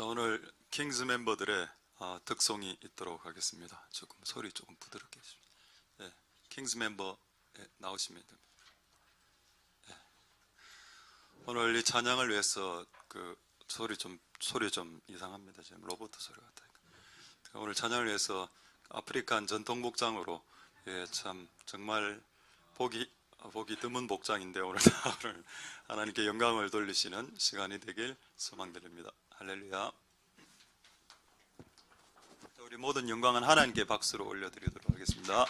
자, 오늘 킹스 멤버들의 득송이 있도록 하겠습니다. 소리 조금 부드럽게 해주십시오. 네, 킹스 멤버 나오시면 됩니다. 네. 오늘 이 찬양을 위해서 소리 좀 이상합니다. 지금 로봇 소리 같아요. 오늘 찬양을 위해서 아프리칸 전통 복장으로 참 정말 보기 드문 복장인데 오늘 하나님께 영광을 돌리시는 시간이 되길 소망드립니다. 할렐루야. 우리 모든 영광은 하나님께 박수로 올려드리도록 하겠습니다.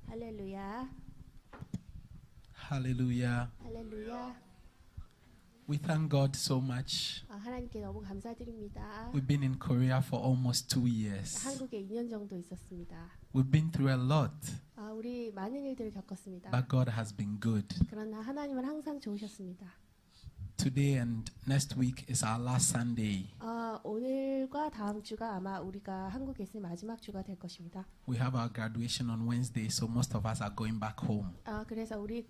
할렐루야. Hallelujah. 할렐루야. We thank God so much. 하나님께 너무 감사드립니다. We've been in Korea for almost 2 years. 한국에 2년 정도 있었습니다. We've been through a lot, 우리 많은 일들을 겪었습니다. but God has been good. 그러나 하나님은 항상 좋으셨습니다. Today and next week is our last Sunday. 오늘과 다음 주가 아마 우리가 한국에 있을 마지막 주가 될 것입니다. We have our graduation on Wednesday, so most of us are going back home. 그래서 우리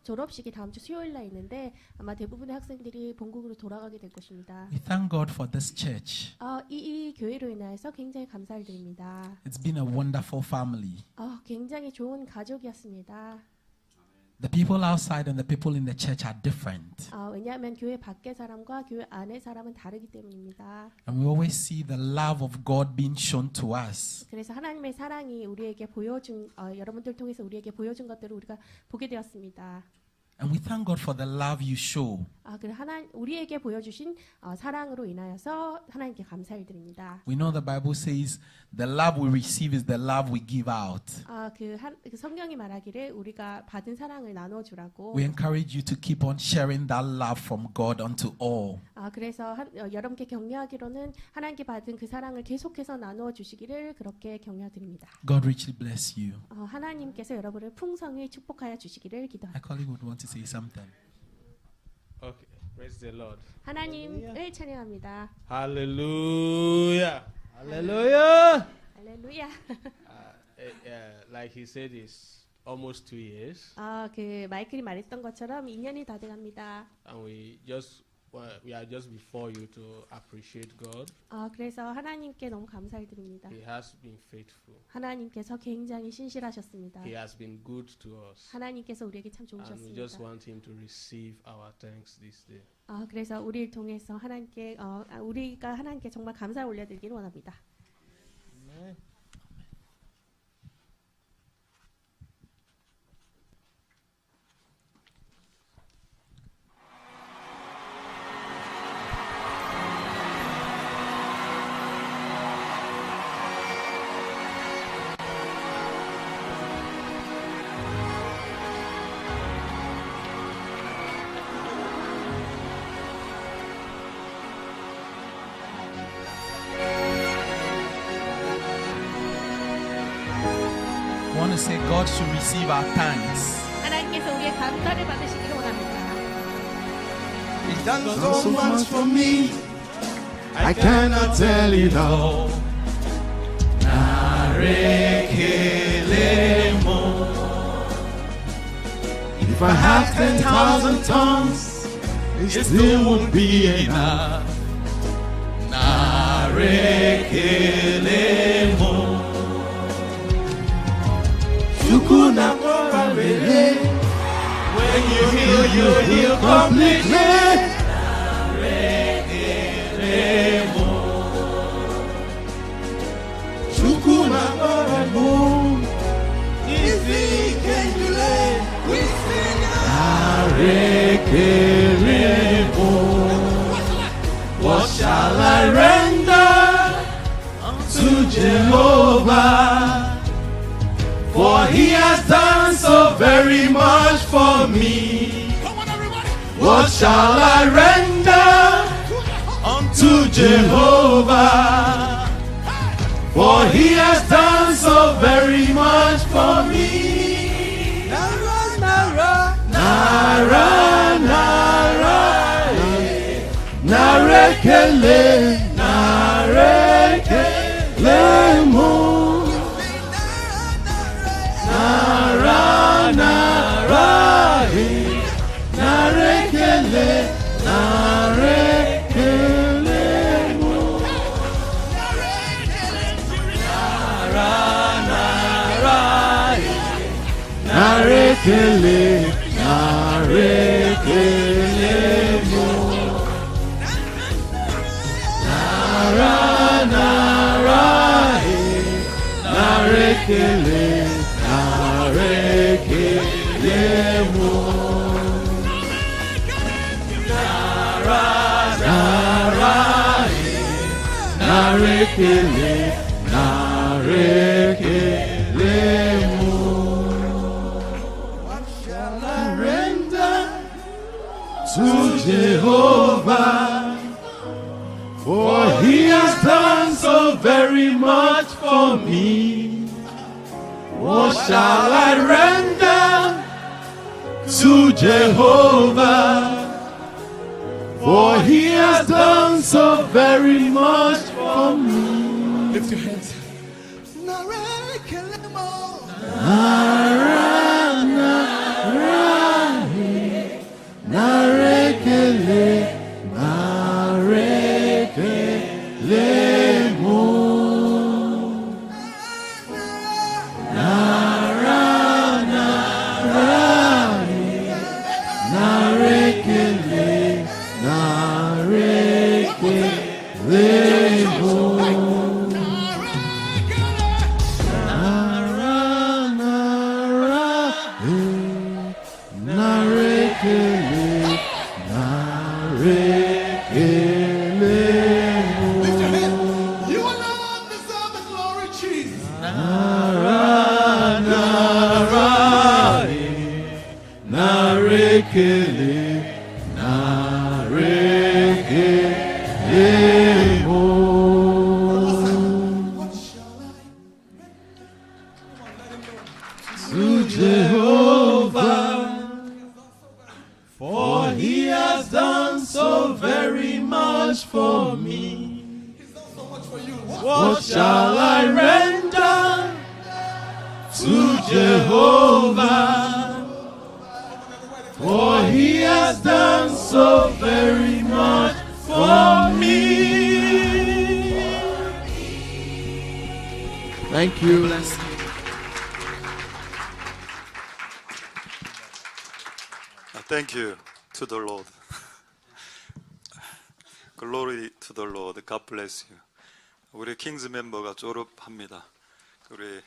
졸업식이 다음 주 수요일 날 있는데 아마 대부분의 학생들이 본국으로 돌아가게 될 것입니다. We thank God for this church. 이 교회로 인하여서 굉장히 감사를 드립니다. It's been a wonderful family. 굉장히 좋은 가족이었습니다. The people outside and the people in the church are different. 왜냐하면 교회 밖의 사람과 교회 안의 사람은 다르기 때문입니다. And we always see the love of God being shown to us. 그래서 하나님의 사랑이 우리에게 보여준 여러분들 통해서 우리에게 보여준 것들을 우리가 보게 되었습니다. And we thank God for the love you show. 그래 우리에게 보여주신 사랑으로 인하여서 하나님께 감사를 드립니다. We know the Bible says the love we receive is the love we give out. 그 성경이 말하기를 우리가 받은 사랑을 나눠 주라고. We encourage you to keep on sharing that love from God unto all. 그래서 여러분께 격려하기로는 하나님께 받은 그 사랑을 계속해서 나누어 주시기를 그렇게 격려드립니다. God richly bless you. 하나님께서 여러분을 풍성히 축복하여 주시기를 My 기도합니다. colleague would want to say something. Okay, praise the Lord. 하나님을 찬양합니다. Hallelujah. Hallelujah. 할렐루야. Like he said, it's almost 2 years, 그 마이클이 말했던 것처럼 2년이 다 돼갑니다. and we are just before you to appreciate God. 그래서 하나님께 너무 감사를 드립니다. He has been faithful. 하나님께서 굉장히 신실하셨습니다. He has been good to us, 하나님께서 우리에게 참 and we just 좋으셨습니다. want Him to receive our thanks this day. 그래서 우리를 통해서 하나님께 우리가 하나님께 정말 감사를 올려드리기를 원합니다. Amen. I want to say God should receive our thanks. 하나님께서 우리의 감사를 받으시기를 원합니다. He's done so much for me. I cannot tell it all. If I have 10,000 tongues, it still won't be enough. When you heal completely. What shall I render Jehovah, for he has done so very much for me. What shall I render unto Jehovah? For he has done so very much for me. Nara, nara, nara, nara, narekele, narekele mo. Nara, nara, narekele, narekele mo. Narekele, narekele mo. Nara, nara, narekele, narekele mo. Nara, nara, narekele, narekele mo. To Jehovah, for he has done so very much for me. What shall I render to Jehovah? For he has done so very much for me. Lift your hands. Narekele, narekele mo. Nara, nara, narekele, narekele mo. Nara, nara, narekele. You alone deserve the glory, Jesus. Narekele, narekele mo. To Jehovah, for he has done so very much for me. What shall I render to Jehovah? For he has done so very much for me. Thank you. Thank you to the Lord. Glory to the Lord. God bless you. 우리 킹스 멤버가 졸업합니다. 우리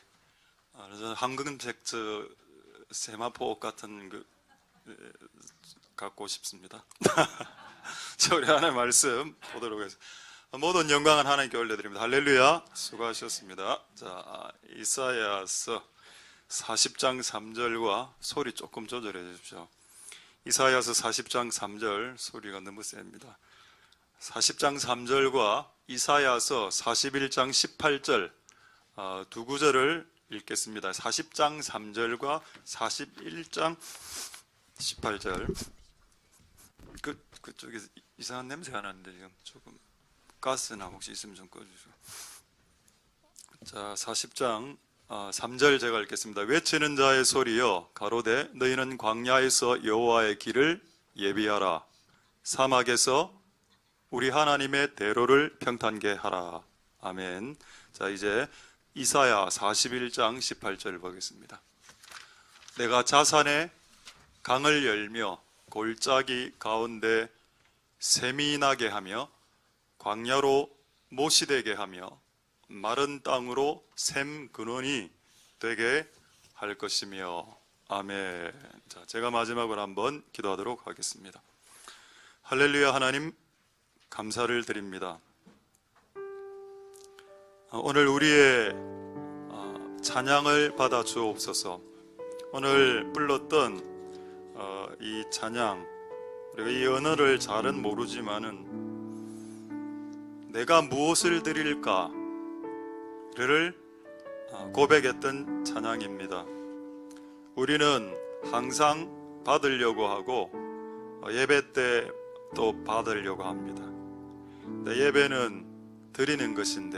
저는 황금색 저 세마포 같은 그 갖고 싶습니다. 자, 우리 하나님 말씀 보도록 하겠습니다. 모든 영광은 하나님께 올려드립니다. 할렐루야. 수고하셨습니다. 자, 이사야서 40장 3절과 소리 조금 조절해 주십시오. 이사야서 40장 3절 소리가 너무 셉니다. 40장 3절과 이사야서 41장 18절 두 구절을 읽겠습니다. 40장 3절과 41장 18절. 그쪽에 이상한 냄새가 나는데 지금 조금 가스나 혹시 있으면 좀 꺼주시고. 자, 40장 3절 제가 읽겠습니다. 외치는 자의 소리여 가로되 너희는 광야에서 여호와의 길을 예비하라. 사막에서 우리 하나님의 대로를 평탄게 하라. 아멘. 자, 이제 이사야 41장 18절 보겠습니다. 내가 자산에 강을 열며 골짜기 가운데 샘이 나게 하며 광야로 못이 되게 하며 마른 땅으로 샘 근원이 되게 할 것이며. 아멘. 자, 제가 마지막으로 한번 기도하도록 하겠습니다. 할렐루야. 하나님 감사를 드립니다. 오늘 우리의 찬양을 받아 주옵소서. 오늘 불렀던 이 찬양, 우리가 이 언어를 잘은 모르지만은 내가 무엇을 드릴까를 고백했던 찬양입니다. 우리는 항상 받으려고 하고 예배 때 또 받으려고 합니다. 예배는 드리는 것인데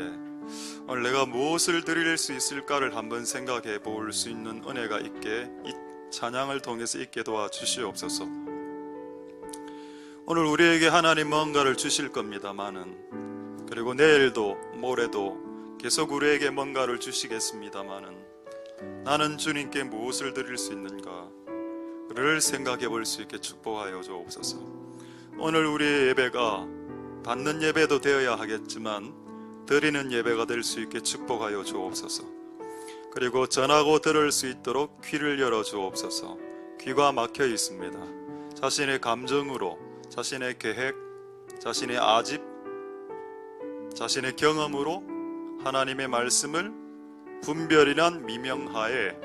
오늘 내가 무엇을 드릴 수 있을까를 한번 생각해 볼 수 있는 은혜가 있게 이 찬양을 통해서 있게 도와주시옵소서. 오늘 우리에게 하나님 뭔가를 주실 겁니다마는, 그리고 내일도 모레도 계속 우리에게 뭔가를 주시겠습니다마는 나는 주님께 무엇을 드릴 수 있는가를 생각해 볼 수 있게 축복하여 주옵소서. 오늘 우리의 예배가 받는 예배도 되어야 하겠지만 드리는 예배가 될 수 있게 축복하여 주옵소서. 그리고 전하고 들을 수 있도록 귀를 열어 주옵소서. 귀가 막혀 있습니다. 자신의 감정으로, 자신의 계획, 자신의 아집, 자신의 경험으로 하나님의 말씀을 분별이란 미명하에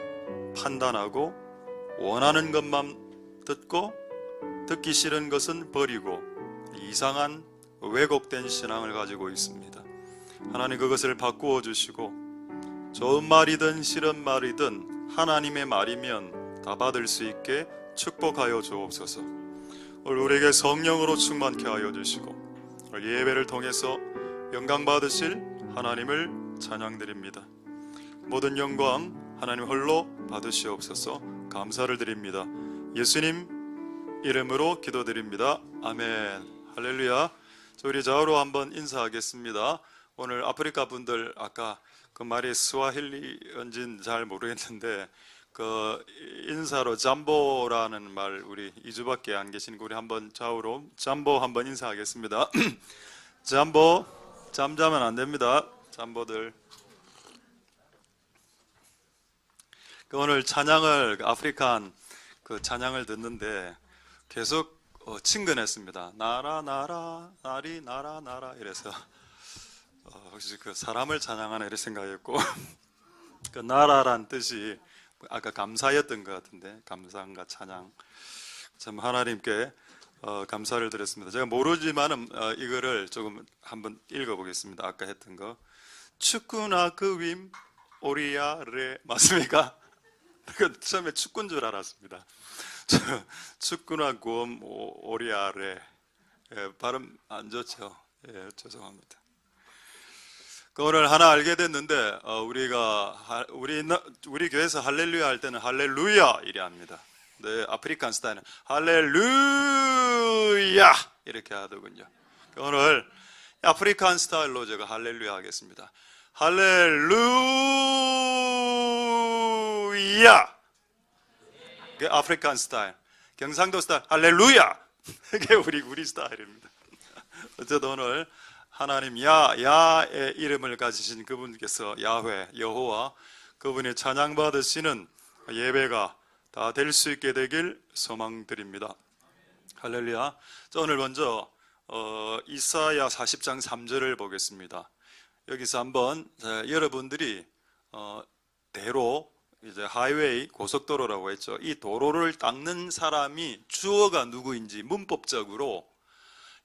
판단하고 원하는 것만 듣고 듣기 싫은 것은 버리고 이상한 왜곡된 신앙을 가지고 있습니다. 하나님 그것을 바꾸어 주시고 좋은 말이든 싫은 말이든 하나님의 말이면 다 받을 수 있게 축복하여 주옵소서. 오늘 우리에게 성령으로 충만케 하여 주시고 오늘 예배를 통해서 영광 받으실 하나님을 찬양드립니다. 모든 영광 하나님 홀로 받으시옵소서. 감사를 드립니다. 예수님 이름으로 기도드립니다. 아멘. 할렐루야. 우리 좌우로 한번 인사하겠습니다. 오늘 아프리카 분들 아까 그 말이 스와힐리인지는 잘 모르겠는데 그 인사로 잠보라는 말 우리 2주밖에 안 계신 우리 한번 좌우로 잠보 한번 인사하겠습니다. 잠보, 잠자면 안 됩니다. 잠보들. 오늘 찬양을 아프리칸 그 찬양을 듣는데 계속 친근했습니다. 나라 나라 나리 나라 나라 이래서 혹시 그 사람을 찬양하나 이렇게 생각했고 그 나라란 뜻이 아까 감사였던 것 같은데 감사인가 찬양 참 하나님께 감사를 드렸습니다. 제가 모르지만은 이거를 조금 한번 읽어보겠습니다. 아까 했던 거 축구나 그윈 오리아레 맞습니까? 처음에 축구인 줄 알았습니다. 축구나 구엄 오리아레 발음 안 좋죠? 예, 죄송합니다. 오늘 하나 알게 됐는데 우리 교회에서 할렐루야 할 때는 할렐루야 이래 합니다. 네, 아프리칸 스타일은 할렐루야 이렇게 하더군요. 오늘 아프리칸 스타일로 제가 할렐루야 하겠습니다. 할렐루야. 아프리칸 스타일, 경상도 스타일 할렐루야. 이게 우리 스타일입니다. 어쨌든 오늘 하나님 야의 이름을 가지신 그분께서 야훼 여호와 그분이 찬양받으시는 예배가 다 될 수 있게 되길 소망드립니다. 할렐루야. 자, 오늘 먼저 이사야 40장 3절을 보겠습니다. 여기서 한번 여러분들이 대로 이제 하이웨이 고속도로라고 했죠. 이 도로를 닦는 사람이 주어가 누구인지 문법적으로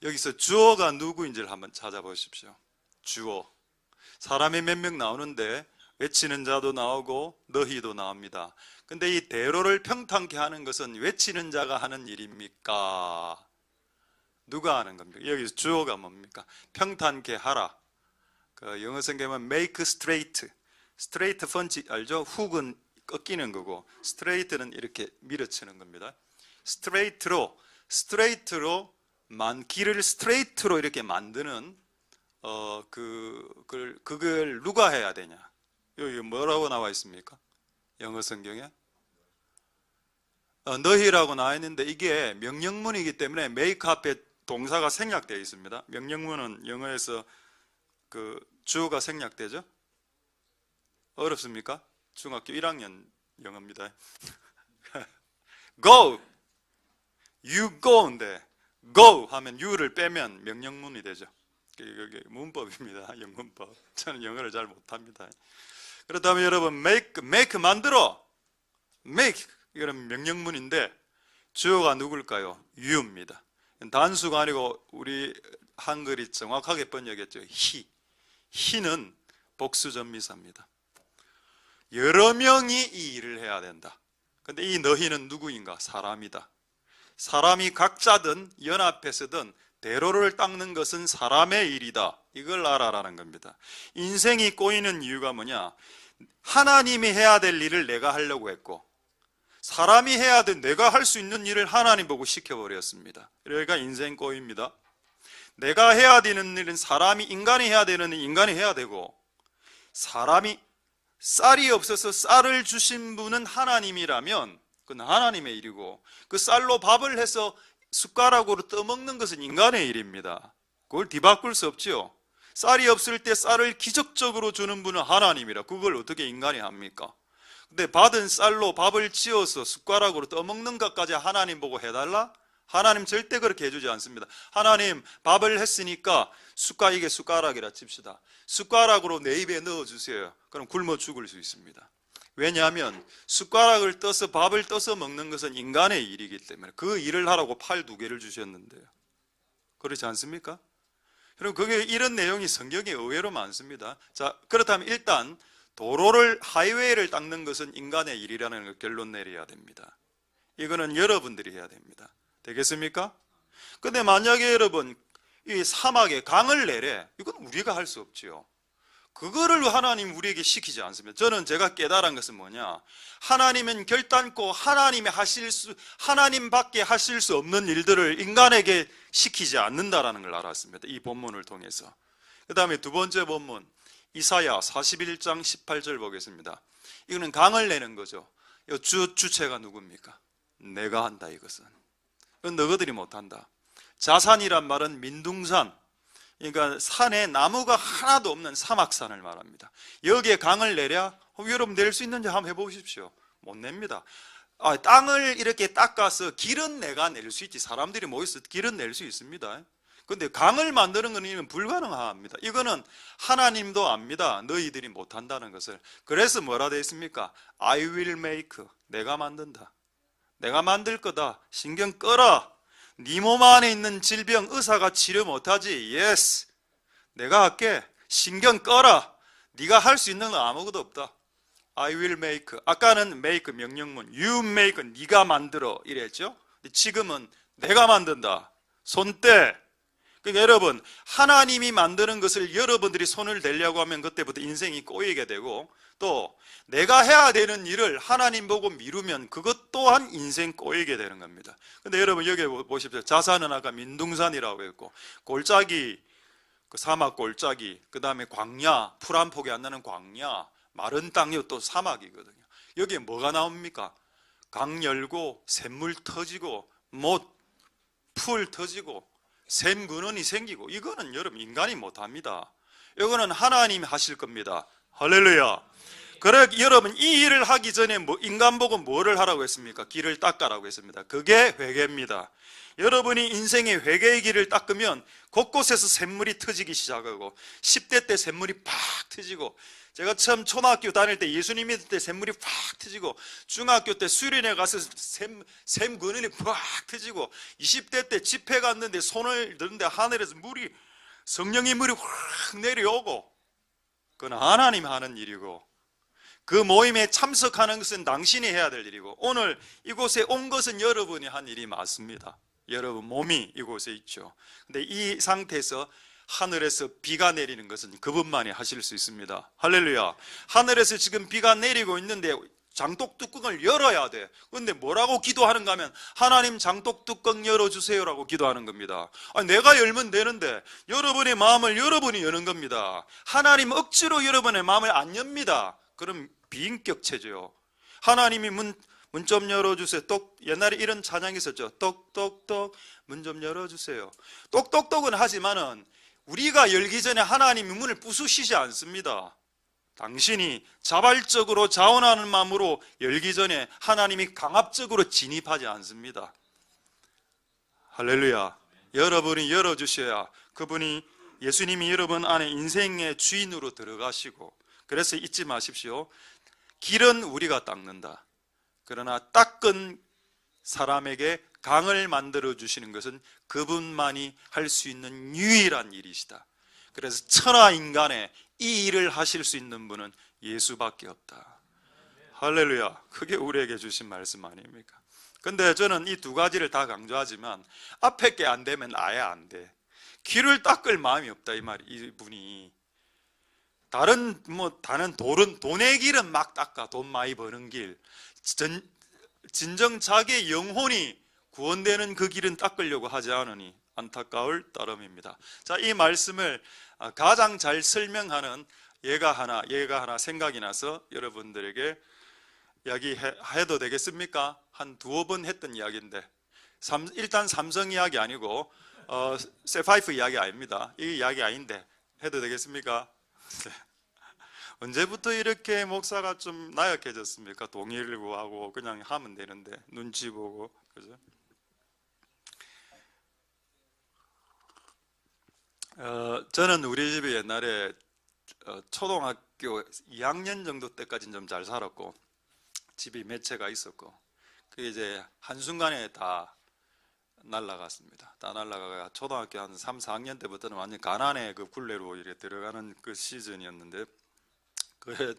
여기서 주어가 누구인지를 한번 찾아보십시오. 주어. 사람이 몇 명 나오는데 외치는 자도 나오고 너희도 나옵니다. 근데 이 대로를 평탄케 하는 것은 외치는 자가 하는 일입니까? 누가 하는 겁니까? 여기서 주어가 뭡니까? 평탄케 하라. 그 영어 성경은 make straight. straight punch 알죠? 훅은 꺾이는 거고 straight는 이렇게 밀어치는 겁니다. straight로 길을 스트레이트로 이렇게 만드는 그걸 누가 해야 되냐? 여기 뭐라고 나와 있습니까? 영어 성경에 너희라고 나와 있는데 이게 명령문이기 때문에 make 앞에 동사가 생략되어 있습니다. 명령문은 영어에서 그 주어가 생략되죠? 어렵습니까? 중학교 1학년 영어입니다. Go, you go인데 go 하면 you를 빼면 명령문이 되죠. 그게 문법입니다. 영문법. 저는 영어를 잘 못합니다. 그렇다면 여러분 make 만들어 make 이건 명령문인데 주어가 누굴까요? you입니다. 단수가 아니고 우리 한글이 정확하게 번역했죠. he는 복수전미사입니다. 여러 명이 이 일을 해야 된다. 근데 이 너희는 누구인가? 사람이다. 사람이 각자든 연합해서든 대로를 닦는 것은 사람의 일이다. 이걸 알아라는 겁니다. 인생이 꼬이는 이유가 뭐냐? 하나님이 해야 될 일을 내가 하려고 했고 사람이 해야 될 내가 할 수 있는 일을 하나님 보고 시켜버렸습니다. 그러니까 인생 꼬입니다. 내가 해야 되는 일은 인간이 해야 되는 일은 인간이 해야 되고 사람이 쌀이 없어서 쌀을 주신 분은 하나님이라면 그건 하나님의 일이고 그 쌀로 밥을 해서 숟가락으로 떠먹는 것은 인간의 일입니다. 그걸 뒤바꿀 수 없지요. 쌀이 없을 때 쌀을 기적적으로 주는 분은 하나님이라 그걸 어떻게 인간이 합니까? 근데 받은 쌀로 밥을 지어서 숟가락으로 떠먹는 것까지 하나님 보고 해달라? 하나님 절대 그렇게 해주지 않습니다. 하나님 밥을 했으니까 이게 숟가락이라 칩시다. 숟가락으로 내 입에 넣어주세요. 그럼 굶어 죽을 수 있습니다. 왜냐하면 숟가락을 떠서 밥을 떠서 먹는 것은 인간의 일이기 때문에 그 일을 하라고 팔 2개를 주셨는데요. 그렇지 않습니까? 그럼 그게 이런 내용이 성경에 의외로 많습니다. 자, 그렇다면 일단 하이웨이를 닦는 것은 인간의 일이라는 걸 결론 내려야 됩니다. 이거는 여러분들이 해야 됩니다. 되겠습니까? 근데 만약에 여러분 이 사막에 강을 내래, 이건 우리가 할 수 없지요. 그거를 하나님 우리에게 시키지 않습니다. 저는 제가 깨달은 것은 뭐냐? 하나님은 결단코 하나님밖에 하실 수 없는 일들을 인간에게 시키지 않는다라는 걸 알았습니다. 이 본문을 통해서. 그 다음에 두 번째 본문 이사야 41장 18절 보겠습니다. 이거는 강을 내는 거죠. 주체가 누굽니까? 내가 한다 이것은. 그건 너희들이 못한다. 자산이란 말은 민둥산, 그러니까 산에 나무가 하나도 없는 사막산을 말합니다. 여기에 강을 내랴? 여러분 낼 수 있는지 한번 해보십시오. 못 냅니다. 땅을 이렇게 닦아서 길은 내가 낼 수 있지. 사람들이 모여서 길은 낼 수 있습니다. 그런데 강을 만드는 건 불가능합니다. 이거는 하나님도 압니다. 너희들이 못한다는 것을. 그래서 뭐라 되어 있습니까? I will make. 내가 만든다. 내가 만들 거다. 신경 꺼라. 네 몸 안에 있는 질병 의사가 치료 못하지. Yes. 내가 할게. 신경 꺼라. 네가 할 수 있는 건 아무것도 없다. I will make. 아까는 make 명령문. You make. 네가 만들어. 이랬죠. 지금은 내가 만든다. 손 떼. 그러니까 여러분 하나님이 만드는 것을 여러분들이 손을 대려고 하면 그때부터 인생이 꼬이게 되고 또 내가 해야 되는 일을 하나님 보고 미루면 그것 또한 인생 꼬이게 되는 겁니다. 근데 여러분 여기 보십시오. 자산은 아까 민둥산이라고 했고 골짜기, 그 사막 골짜기, 그 다음에 광야, 풀 한 폭이 안 나는 광야, 마른 땅이 또 사막이거든요. 여기에 뭐가 나옵니까? 강 열고 샘물 터지고 풀 터지고 샘 근원이 생기고 이거는 여러분 인간이 못합니다. 이거는 하나님이 하실 겁니다. 할렐루야. 그래 여러분 이 일을 하기 전에 인간 보고 뭐를 하라고 했습니까? 길을 닦아라고 했습니다. 그게 회개입니다. 여러분이 인생의 회개의 길을 닦으면 곳곳에서 샘물이 터지기 시작하고 10대 때 샘물이 팍 터지고 제가 처음 초등학교 다닐 때 예수님 믿을 때 샘물이 팍 터지고 중학교 때 수련회 가서 샘 근원이 팍 터지고 20대 때 집회 갔는데 손을 드는데 하늘에서 성령의 물이 확 내려오고 그건 하나님 하는 일이고 그 모임에 참석하는 것은 당신이 해야 될 일이고 오늘 이곳에 온 것은 여러분이 한 일이 맞습니다. 여러분 몸이 이곳에 있죠. 근데 이 상태에서 하늘에서 비가 내리는 것은 그분만이 하실 수 있습니다. 할렐루야. 하늘에서 지금 비가 내리고 있는데 장독 뚜껑을 열어야 돼. 그런데 뭐라고 기도하는가 하면 하나님 장독 뚜껑 열어주세요라고 기도하는 겁니다. 내가 열면 되는데 여러분의 마음을 여러분이 여는 겁니다. 하나님 억지로 여러분의 마음을 안 엽니다. 그럼 비인격체죠. 하나님이 문 좀 열어주세요. 옛날에 이런 찬양이 있었죠. 똑똑똑 문 좀 열어주세요. 똑똑똑은 하지만은 우리가 열기 전에 하나님이 문을 부수시지 않습니다. 당신이 자발적으로 자원하는 마음으로 열기 전에 하나님이 강압적으로 진입하지 않습니다. 할렐루야. 여러분이 열어주셔야 그분이 예수님이 여러분 안에 인생의 주인으로 들어가시고, 그래서 잊지 마십시오. 길은 우리가 닦는다. 그러나 닦은 사람에게 강을 만들어 주시는 것은 그분만이 할 수 있는 유일한 일이시다. 그래서 천하 인간에 이 일을 하실 수 있는 분은 예수밖에 없다. 할렐루야. 그게 우리에게 주신 말씀 아닙니까? 근데 저는 이 두 가지를 다 강조하지만 앞에 게 안 되면 아예 안 돼. 길을 닦을 마음이 없다 이 말이, 이분이. 다른 돈의 길은 막 닦아. 돈 많이 버는 길. 진정 자기의 영혼이 구원되는 그 길은 닦으려고 하지 않으니 안타까울 따름입니다. 자, 이 말씀을 가장 잘 설명하는 예가 하나 생각이 나서 여러분들에게 이야기해도 되겠습니까? 한 두어 번 했던 이야기인데, 일단 삼성 이야기 아니고 세파이프 이야기 아닙니다. 이 이야기 아닌데 해도 되겠습니까? 네. 언제부터 이렇게 목사가 좀 나약해졌습니까? 동의를 구하고 그냥 하면 되는데 눈치 보고, 그죠? 저는 우리 집에 옛날에 초등학교 2학년 정도 때까지는 좀 잘 살았고, 집이 몇 채가 있었고, 그게 이제 한순간에 다 날라갔습니다. 다 날라가가 초등학교 한 3, 4학년 때부터는 완전 가난의 그 굴레로 이렇게 들어가는 그 시즌이었는데,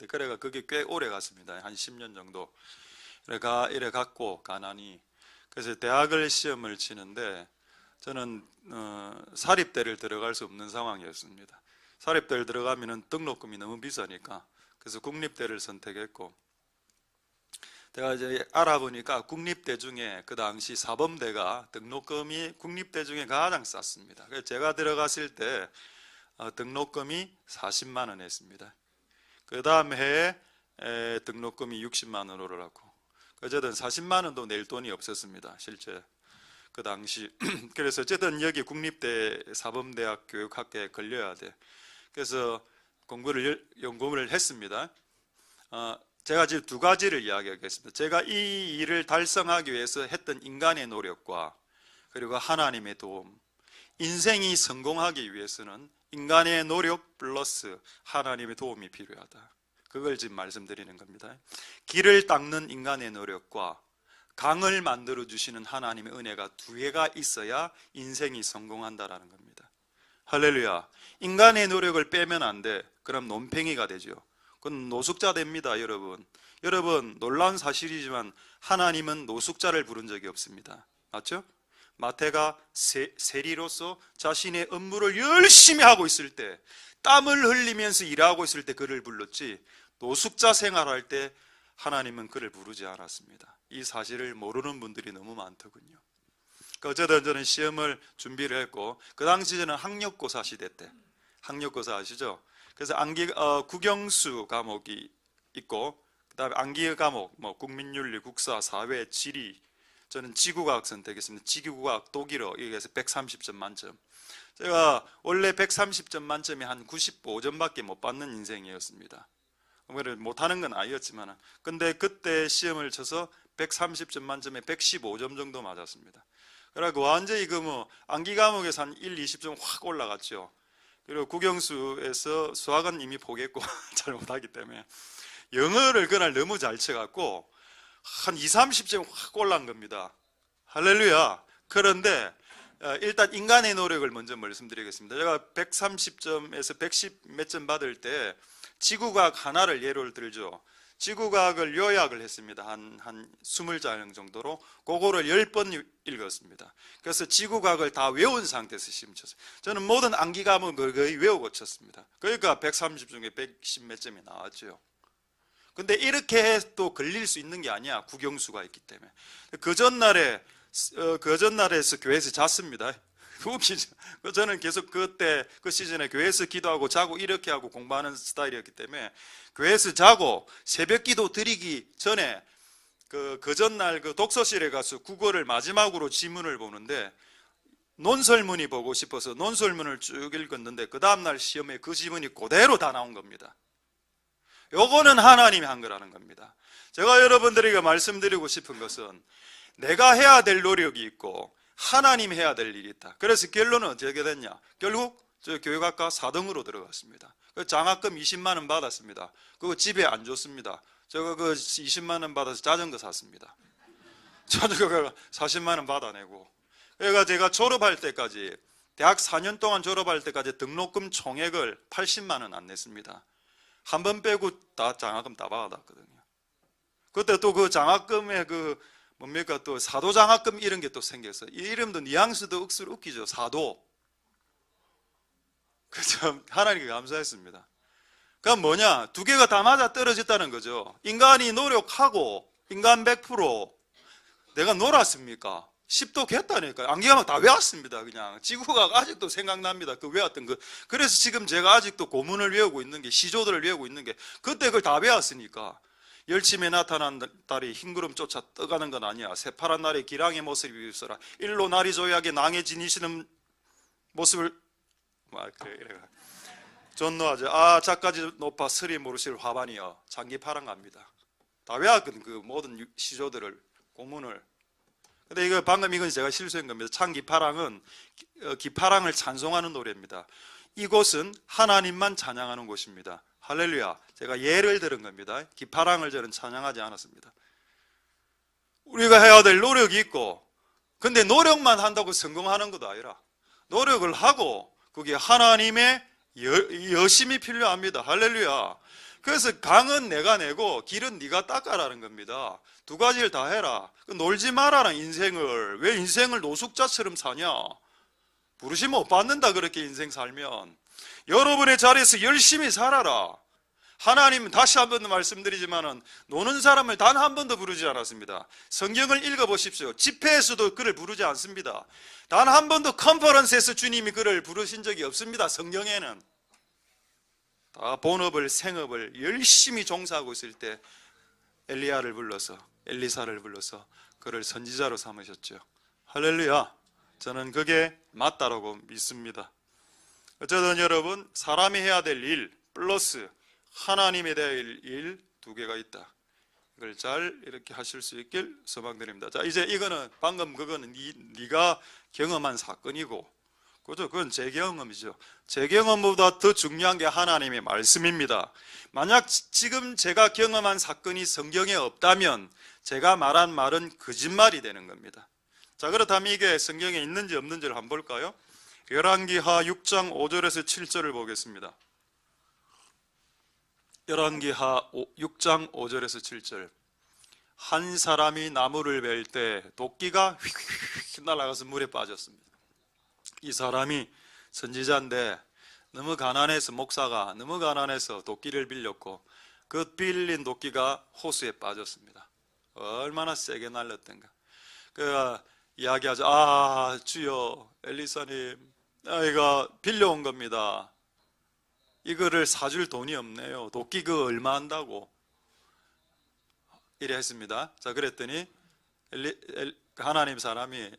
그래가 그게 꽤 오래 갔습니다. 한 10년 정도 이래 갔고, 가난이. 그래서 대학을 시험을 치는데 저는 사립대를 들어갈 수 없는 상황이었습니다. 사립대를 들어가면은 등록금이 너무 비싸니까, 그래서 국립대를 선택했고, 제가 이제 알아보니까 국립대 중에 그 당시 사범대가 등록금이 국립대 중에 가장 쌌습니다. 그래서 제가 들어갔을 때 등록금이 40만 원 했습니다. 그 다음 해에 등록금이 60만 원으로 올랐고, 어쨌든 40만 원도 낼 돈이 없었습니다. 실제 그 당시. 그래서 어쨌든 여기 국립대 사범대학 교육학과에 걸려야 돼. 그래서 연구를 했습니다. 제가 지금 두 가지를 이야기하겠습니다. 제가 이 일을 달성하기 위해서 했던 인간의 노력과 그리고 하나님의 도움. 인생이 성공하기 위해서는 인간의 노력 플러스 하나님의 도움이 필요하다. 그걸 지금 말씀드리는 겁니다. 길을 닦는 인간의 노력과 강을 만들어 주시는 하나님의 은혜가 두 개가 있어야 인생이 성공한다라는 겁니다. 할렐루야. 인간의 노력을 빼면 안 돼. 그럼 논팽이가 되죠. 그건 노숙자 됩니다. 여러분 놀라운 사실이지만 하나님은 노숙자를 부른 적이 없습니다. 맞죠? 마태가 세리로서 자신의 업무를 열심히 하고 있을 때, 땀을 흘리면서 일하고 있을 때 그를 불렀지, 노숙자 생활할 때 하나님은 그를 부르지 않았습니다. 이 사실을 모르는 분들이 너무 많더군요. 어쨌든 저는 시험을 준비를 했고, 그 당시 저는 학력고사 시대 때, 학력고사 아시죠? 그래서 국영수 과목이 있고, 그 다음에 암기 과목, 국민윤리, 국사, 사회, 지리, 저는 지구과학 선택했습니다. 지구과학, 독일어, 여기에서 130점 만점. 제가 원래 130점 만점에 한 95점밖에 못 받는 인생이었습니다. 못하는 건 아니었지만, 근데 그때 시험을 쳐서 130점 만점에 115점 정도 맞았습니다. 그래서 완전히 암기 과목에서 한 1, 20점 확 올라갔죠. 그리고 국영수에서 수학은 이미 포기했고 잘 못하기 때문에, 영어를 그날 너무 잘 쳐갖고 한 2, 30점 확 올라간 겁니다. 할렐루야. 그런데 일단 인간의 노력을 먼저 말씀드리겠습니다. 제가 130점에서 110 몇 점 받을 때 지구과학 하나를 예를 들죠. 지구과학을 요약을 했습니다. 한 20장 정도로. 그거를 10번 읽었습니다. 그래서 지구과학을 다 외운 상태에서 시험 쳤어요. 저는 모든 암기 과목을 거의 외우고 쳤습니다. 그러니까 130 중에 110 몇 점이 나왔죠. 근데 이렇게 해도 걸릴 수 있는 게 아니야. 국영수가 있기 때문에. 그 전날에서 교회에서 잤습니다. 웃기죠. 저는 계속 그때 그 시즌에 교회에서 기도하고 자고 이렇게 하고 공부하는 스타일이었기 때문에 교회에서 자고 새벽 기도 드리기 전에 그 전날 그 독서실에 가서 국어를 마지막으로 지문을 보는데, 논설문이 보고 싶어서 논설문을 쭉 읽었는데 그 다음날 시험에 그 지문이 그대로 다 나온 겁니다. 요거는 하나님이 한 거라는 겁니다. 제가 여러분들에게 말씀드리고 싶은 것은, 내가 해야 될 노력이 있고 하나님 해야 될 일이 있다. 그래서 결론은 어떻게 됐냐? 결국 저 교육학과 4등으로 들어갔습니다. 그 장학금 20만 원 받았습니다. 그거 집에 안 줬습니다. 제가 그 20만 원 받아서 자전거 샀습니다. 자전거 40만 원 받아내고. 그러니까 제가 졸업할 때까지, 대학 4년 동안 졸업할 때까지 등록금 총액을 80만 원 안 냈습니다. 한 번 빼고 다 장학금 다 받았거든요. 그때 또 그 장학금에 그 뭡니까 또 사도 장학금 이런 게 또 생겼어요. 이 이름도 뉘앙스도 억수로 웃기죠. 사도. 그참 하나님께 감사했습니다. 그럼 뭐냐? 두 개가 다 맞아 떨어졌다는 거죠. 인간이 노력하고 인간 100% 내가 놀았습니까? 십독했다니까요. 안경을 다 외웠습니다. 그냥 지구가 아직도 생각납니다. 그 외웠던 거. 그래서 지금 제가 아직도 고문을 외우고 있는 게, 시조들을 외우고 있는 게, 그때 그걸 다 외웠으니까. 열침에 나타난 달이 흰구름 쫓아 떠가는 건 아니야. 새파란 날에 기랑의 모습이 비웃어라. 일로 날이 조약에 낭에 지니시는 모습을 그래 이래. 존노하죠. 아 작가지 높아 스리 모르실 화반이여. 장기파랑 갑니다. 다 외웠거든. 그 모든 시조들을, 고문을. 근데 이거 방금 이건 제가 실수한 겁니다. 참 기파랑은 기파랑을 찬송하는 노래입니다. 이곳은 하나님만 찬양하는 곳입니다. 할렐루야. 제가 예를 들은 겁니다. 기파랑을 저는 찬양하지 않았습니다. 우리가 해야 될 노력이 있고, 근데 노력만 한다고 성공하는 것도 아니라 노력을 하고 그게 하나님의 여심이 필요합니다. 할렐루야. 그래서 강은 내가 내고 길은 네가 닦아라는 겁니다. 두 가지를 다 해라. 놀지 말아라 인생을. 왜 인생을 노숙자처럼 사냐? 부르시 못 받는다 그렇게 인생 살면. 여러분의 자리에서 열심히 살아라. 하나님은 다시 한 번 더 말씀드리지만은 노는 사람을 단 한 번도 부르지 않았습니다. 성경을 읽어보십시오. 집회에서도 그를 부르지 않습니다. 단 한 번도 컨퍼런스에서 주님이 그를 부르신 적이 없습니다. 성경에는. 다 본업을, 생업을 열심히 종사하고 있을 때 엘리야를 불러서, 엘리사를 불러서 그를 선지자로 삼으셨죠. 할렐루야. 저는 그게 맞다라고 믿습니다. 어쨌든 여러분, 사람이 해야 될 일 플러스 하나님에 대할 일 두 개가 있다. 이걸 잘 이렇게 하실 수 있길 소망드립니다. 자, 이제 이거는 방금 그거는 네가 경험한 사건이고, 그죠? 그건 제 경험이죠. 제 경험보다 더 중요한 게 하나님의 말씀입니다. 만약 지금 제가 경험한 사건이 성경에 없다면 제가 말한 말은 거짓말이 되는 겁니다. 자, 그렇다면 이게 성경에 있는지 없는지를 한번 볼까요? 열왕기하 6장 5절에서 7절을 보겠습니다. 열왕기하 6장 5절에서 7절. 한 사람이 나무를 벨 때 도끼가 휙휙 날아가서 물에 빠졌습니다. 이 사람이 선지자인데 너무 가난해서, 목사가 너무 가난해서 도끼를 빌렸고 그 빌린 도끼가 호수에 빠졌습니다. 얼마나 세게 날렸던가. 그 이야기하죠. 아 주여, 엘리사님, 이거 빌려온 겁니다. 이거를 사줄 돈이 없네요. 도끼 그 얼마 한다고 이래 했습니다. 자, 그랬더니 하나님 사람이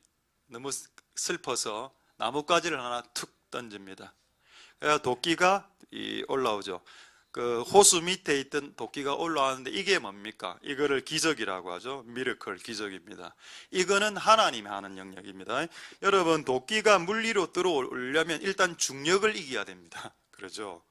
너무 슬퍼서 나뭇가지를 하나 툭 던집니다. 도끼가 올라오죠. 그 호수 밑에 있던 도끼가 올라왔는데 이게 뭡니까? 이거를 기적이라고 하죠. 미러클, 기적입니다. 이거는 하나님이 하는 영역입니다. 여러분, 도끼가 물 위로 들어오려면 일단 중력을 이겨야 됩니다. 그렇죠?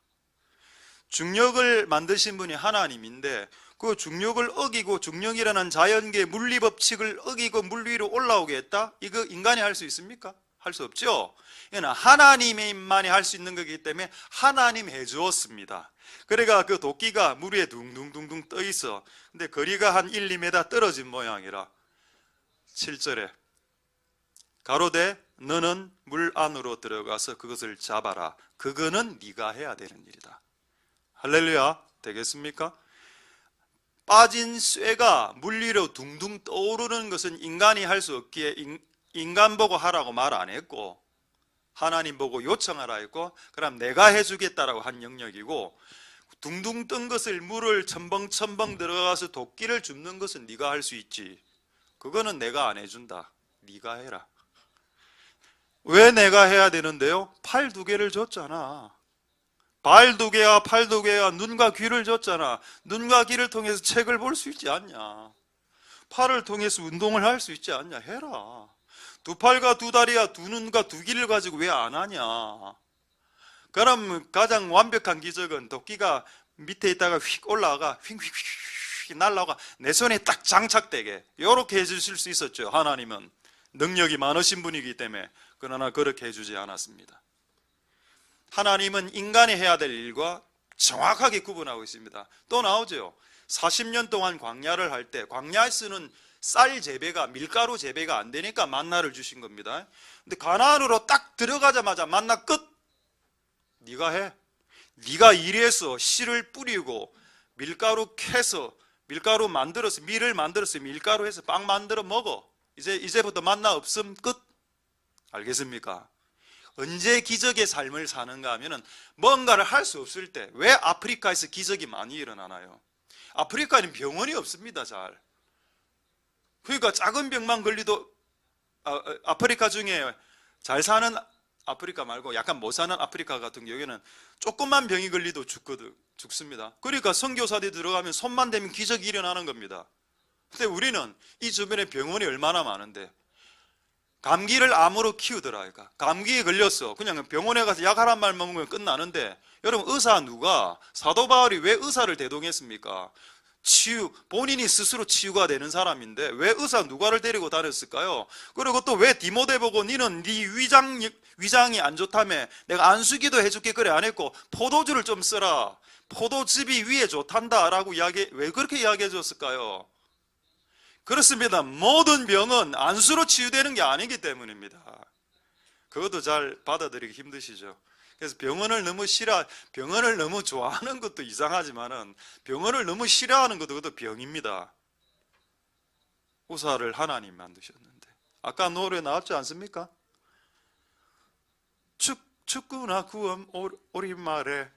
중력을 만드신 분이 하나님인데 그 중력을 어기고, 중력이라는 자연계의 물리법칙을 어기고 물 위로 올라오게 했다? 이거 인간이 할 수 있습니까? 할 수 없죠. 이건 하나님만이 할 수 있는 거기 때문에 하나님 해주었습니다. 그러니까 그 도끼가 물 위에 둥둥둥둥 떠 있어. 근데 거리가 한 1, 2m 떨어진 모양이라 7절에 가로되 너는 물 안으로 들어가서 그것을 잡아라. 그거는 네가 해야 되는 일이다. 할렐루야. 되겠습니까? 빠진 쇠가 물 위로 둥둥 떠오르는 것은 인간이 할 수 없기에 인간 보고 하라고 말 안 했고 하나님 보고 요청하라 했고, 그럼 내가 해주겠다라고 한 영역이고, 둥둥 뜬 것을 물을 첨벙첨벙 들어가서 도끼를 줍는 것은 네가 할 수 있지. 그거는 내가 안 해준다. 네가 해라. 왜 내가 해야 되는데요? 팔 2개를 줬잖아. 발 2개와 팔 2개와 눈과 귀를 줬잖아. 눈과 귀를 통해서 책을 볼 수 있지 않냐? 팔을 통해서 운동을 할 수 있지 않냐? 해라. 2 팔과 2 다리와 2 눈과 2 귀를 가지고 왜 안 하냐? 그럼 가장 완벽한 기적은 도끼가 밑에 있다가 휙 올라가 휙휙휙 날라가 내 손에 딱 장착되게 이렇게 해주실 수 있었죠. 하나님은 능력이 많으신 분이기 때문에. 그러나 그렇게 해주지 않았습니다. 하나님은 인간이 해야 될 일과 정확하게 구분하고 있습니다. 또 나오죠. 40년 동안 광야를 할 때 광야에서는 쌀 재배가, 밀가루 재배가 안 되니까 만나를 주신 겁니다. 근데 가나안으로 딱 들어가자마자 만나 끝. 네가 해. 네가 일해서 씨를 뿌리고 밀가루 캐서 밀가루 만들어서 밀을 만들어서 밀가루 해서 빵 만들어 먹어. 이제부터 만나 없음 끝. 알겠습니까? 언제 기적의 삶을 사는가 하면은 뭔가를 할 수 없을 때. 왜 아프리카에서 기적이 많이 일어나나요? 아프리카에는 병원이 없습니다. 잘. 그러니까 작은 병만 걸리도 아프리카 중에 잘 사는 아프리카 말고 약간 못 사는 아프리카 같은 경우에는 조금만 병이 걸리도 죽습니다. 그러니까 선교사들이 들어가면 손만 대면 기적이 일어나는 겁니다. 근데 우리는 이 주변에 병원이 얼마나 많은데 감기를 암으로 키우더라니까. 감기에 걸렸어. 그냥 병원에 가서 약 하란 말만 먹으면 끝나는데 여러분 의사 누가? 사도 바울이 왜 의사를 대동했습니까? 본인이 스스로 치유가 되는 사람인데 왜 의사 누가를 데리고 다녔을까요? 그리고 또 왜 디모데 보고 니는 네 위장이 안 좋다며 내가 안수기도 해줄게 그래 안 했고 포도주를 좀 쓰라. 포도즙이 위에 좋단다 라고 왜 그렇게 이야기해 줬을까요? 그렇습니다. 모든 병은 안수로 치유되는 게 아니기 때문입니다. 그것도 잘 받아들이기 힘드시죠. 그래서 병원을 너무 좋아하는 것도 이상하지만은 병원을 너무 싫어하는 것도 그것도 병입니다. 의사를 하나님 만드셨는데. 아까 노래 나왔지 않습니까? 축구나 구원 오리말에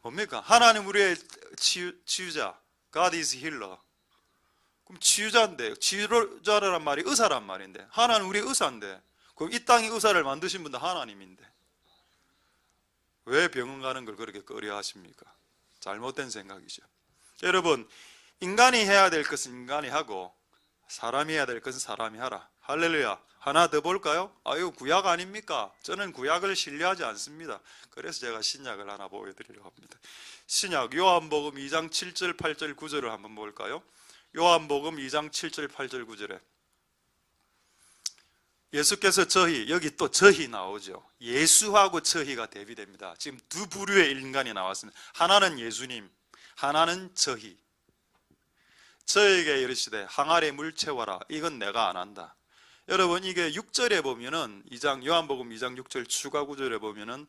뭡니까? 하나님 우리의 치유자. God is healer. 그럼 치유자인데, 치유자란 말이 의사란 말인데, 하나님 우리 의사인데, 그럼 이 땅에 의사를 만드신 분도 하나님인데, 왜 병원 가는 걸 그렇게 꺼려 하십니까? 잘못된 생각이죠. 여러분, 인간이 해야 될 것은 인간이 하고, 사람이 해야 될 것은 사람이 하라. 할렐루야. 하나 더 볼까요? 이거 구약 아닙니까? 저는 구약을 신뢰하지 않습니다. 그래서 제가 신약을 하나 보여드리려고 합니다. 신약, 요한복음 2장 7절, 8절, 9절을 한번 볼까요? 요한복음 2장 7절 8절 9절에 예수께서 여기 또 저희 나오죠. 예수하고 저희가 대비됩니다. 지금 두 부류의 인간이 나왔습니다. 하나는 예수님, 하나는 저희. 저에게 이르시되 항아리에 물 채워라. 이건 내가 안 한다. 여러분 이게 6절에 보면은 요한복음 2장 6절 추가 구절에 보면은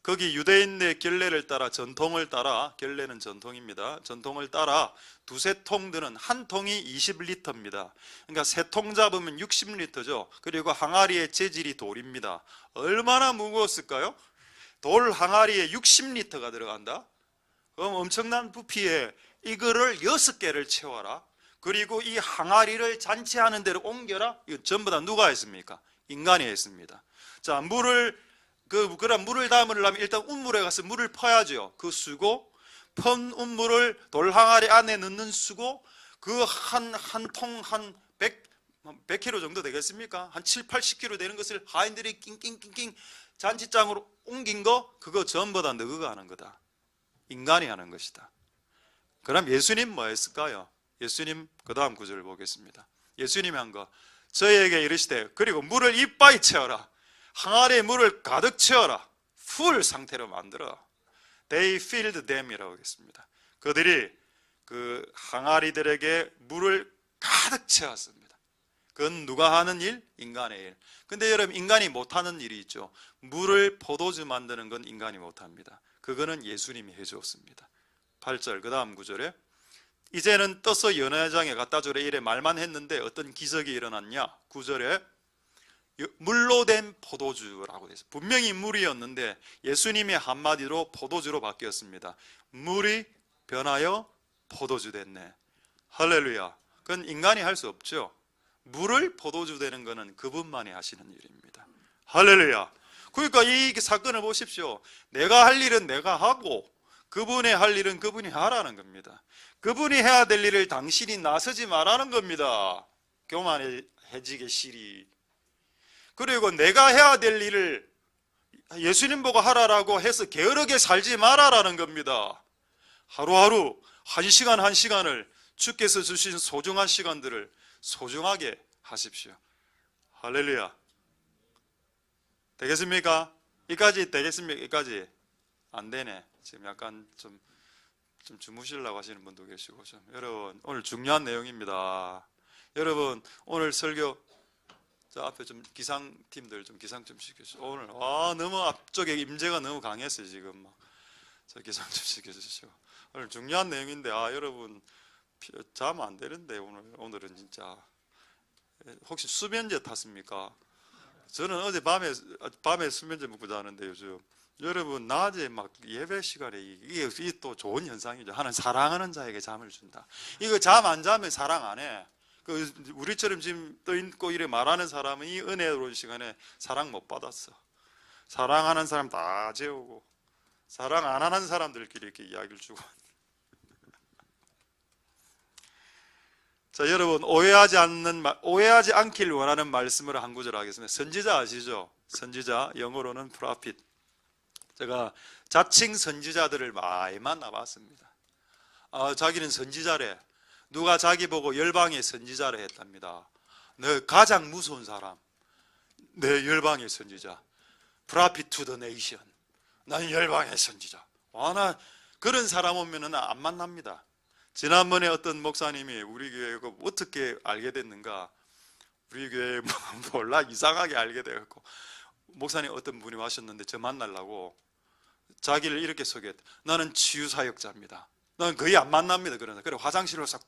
거기 유대인의 결례를 따라 전통을 따라, 결례는 전통입니다. 전통을 따라 두세 통 드는 한 통이 20리터입니다. 그러니까 세 통 잡으면 60리터죠. 그리고 항아리의 재질이 돌입니다. 얼마나 무거웠을까요? 돌 항아리에 60리터가 들어간다? 그럼 엄청난 부피에 이거를 6개를 채워라. 그리고 이 항아리를 잔치하는 데로 옮겨라. 이거 전부 다 누가 했습니까? 인간이 했습니다. 자, 그럼 물을 담으려면 일단 운물에 가서 물을 퍼야죠. 그 수고, 펀 운물을 돌 항아리 안에 넣는 수고, 그 한 통 한 100kg 정도 되겠습니까? 한 7, 80kg 되는 것을 하인들이 낑낑낑낑 잔치장으로 옮긴 거, 그거 전부 다 너가 하는 거다. 인간이 하는 것이다. 그럼 예수님 뭐 했을까요? 예수님 그 다음 구절을 보겠습니다. 예수님이 한 거, 저희에게 이르시되 그리고 물을 이빠이 채워라. 항아리에 물을 가득 채워라. 풀 상태로 만들어. They filled them이라고 하겠습니다. 그들이 그 항아리들에게 물을 가득 채웠습니다. 그건 누가 하는 일? 인간의 일. 근데 여러분 인간이 못하는 일이 있죠. 물을 포도주 만드는 건 인간이 못합니다. 그거는 예수님이 해주었습니다. 8절 그 다음 구절에 이제는 떠서 연회장에 갖다 주래 이래 말만 했는데 어떤 기적이 일어났냐? 9절에 물로 된 포도주라고 돼서 분명히 물이었는데 예수님의 한마디로 포도주로 바뀌었습니다. 물이 변하여 포도주 됐네. 할렐루야. 그건 인간이 할 수 없죠. 물을 포도주 되는 것은 그분만이 하시는 일입니다. 할렐루야. 그러니까 이 사건을 보십시오. 내가 할 일은 내가 하고 그분의 할 일은 그분이 하라는 겁니다. 그분이 해야 될 일을 당신이 나서지 말라는 겁니다. 교만해지게 시리. 그리고 내가 해야 될 일을 예수님 보고 하라라고 해서 게으르게 살지 마라라는 겁니다. 하루하루 한 시간 한 시간을 주께서 주신 소중한 시간들을 소중하게 하십시오. 할렐루야. 되겠습니까? 이까지 되겠습니까? 이까지 안 되네. 지금 약간 좀 주무시려고 하시는 분도 계시고 좀. 여러분 오늘 중요한 내용입니다. 여러분 오늘 설교 저 앞에 좀 기상팀들 좀 기상 좀 시켜주시죠. 오늘 너무 앞쪽에 임재가 너무 강했어요. 지금 막 저 기상 좀 시켜주시고. 오늘 중요한 내용인데 여러분 자면 안 되는데 오늘은 진짜 혹시 수면제 탔습니까? 저는 어제 밤에 수면제 먹고 자는데 요즘 여러분 낮에 막 예배 시간에 이게 또 좋은 현상이죠. 하나님 사랑하는 자에게 잠을 준다. 이거 잠 안 자면 사랑 안 해. 우리처럼 지금 떠 있고 이래 말하는 사람은 이 은혜로운 시간에 사랑 못 받았어. 사랑하는 사람 다 재우고 사랑 안 하는 사람들끼리 이렇게 이야기를 주고. 자, 여러분 오해하지 않길 원하는 말씀을 한 구절 하겠습니다. 선지자 아시죠? 선지자 영어로는 prophet. 제가 자칭 선지자들을 많이 만나봤습니다. 자기는 선지자래. 누가 자기 보고 열방의 선지자를 했답니다. 너 가장 무서운 사람, 내 열방의 선지자, prophet to the nation. 나는 열방의 선지자. 나 그런 사람 오면은 안 만납니다. 지난번에 어떤 목사님이 우리 교회 어떻게 알게 됐는가? 우리 교회 몰라 이상하게 알게 돼갖고 목사님 어떤 분이 와셨는데 저 만나려고 자기를 이렇게 소개했다. 나는 치유사역자입니다. 나는 거의 안 만납니다. 그러나 그래 화장실로 싹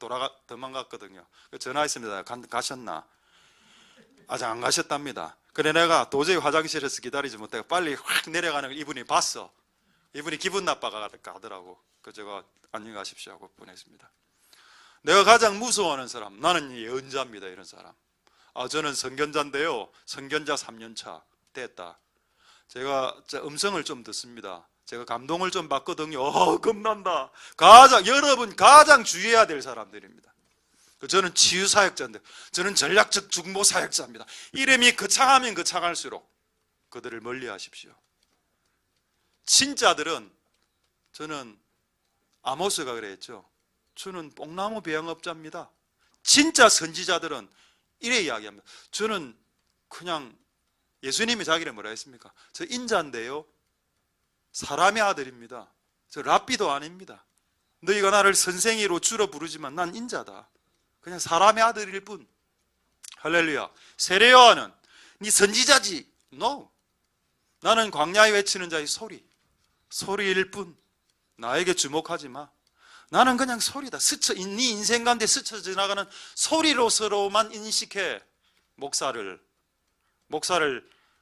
도망갔거든요. 전화했습니다. 가셨나? 아직 안 가셨답니다. 그래 내가 도저히 화장실에서 기다리지 못해 빨리 확 내려가는 걸 이분이 봤어. 이분이 기분 나빠가 가더라고. 제가 안녕히 가십시오 하고 보냈습니다. 내가 가장 무서워하는 사람, 나는 예언자입니다. 이런 사람. 저는 선견자인데요. 선견자 3년차 됐다. 제가 음성을 좀 듣습니다. 제가 감동을 좀 받거든요. 겁난다. 여러분 가장 주의해야 될 사람들입니다. 저는 치유사역자인데 저는 전략적 중보사역자입니다. 이름이 거창하면 거창할수록 그들을 멀리하십시오. 진짜들은 저는 아모스가 그랬죠. 저는 뽕나무 배영업자입니다. 진짜 선지자들은 이래 이야기합니다. 저는 그냥 예수님이 자기를 뭐라 했습니까? 저 인자인데요. 사람의 아들입니다. 저 랍비도 아닙니다. 너희가 나를 선생이로 줄여 부르지만 난 인자다. 그냥 사람의 아들일 뿐. 할렐루야. 세례 요한은 네 선지자지. No. 나는 광야에 외치는 자의 소리일 뿐. 나에게 주목하지 마. 나는 그냥 소리다. 네 인생 가운데 스쳐 지나가는 소리로서로만 인식해. 목사를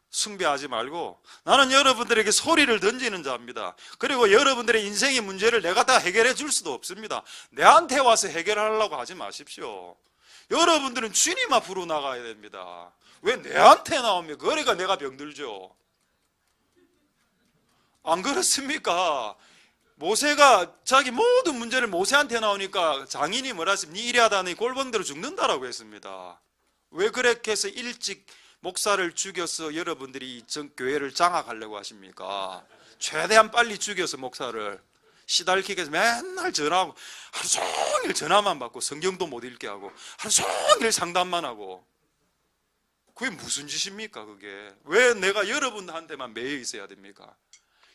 숭배하지 말고 나는 여러분들에게 소리를 던지는 자입니다. 그리고 여러분들의 인생의 문제를 내가 다 해결해 줄 수도 없습니다. 내한테 와서 해결하려고 하지 마십시오. 여러분들은 주님 앞으로 나가야 됩니다. 왜 내한테 나오면 그러니까 내가 병들죠. 안 그렇습니까? 모세가 자기 모든 문제를 모세한테 나오니까 장인이 뭐라 했습니까? 네 이래 하다니 골방대로 죽는다라고 했습니다. 왜 그렇게 해서 일찍 목사를 죽여서 여러분들이 교회를 장악하려고 하십니까? 최대한 빨리 죽여서 목사를 시달리게 해서 맨날 전화하고 하루 종일 전화만 받고 성경도 못 읽게 하고 하루 종일 상담만 하고 그게 무슨 짓입니까? 그게 왜 내가 여러분한테만 매여 있어야 됩니까?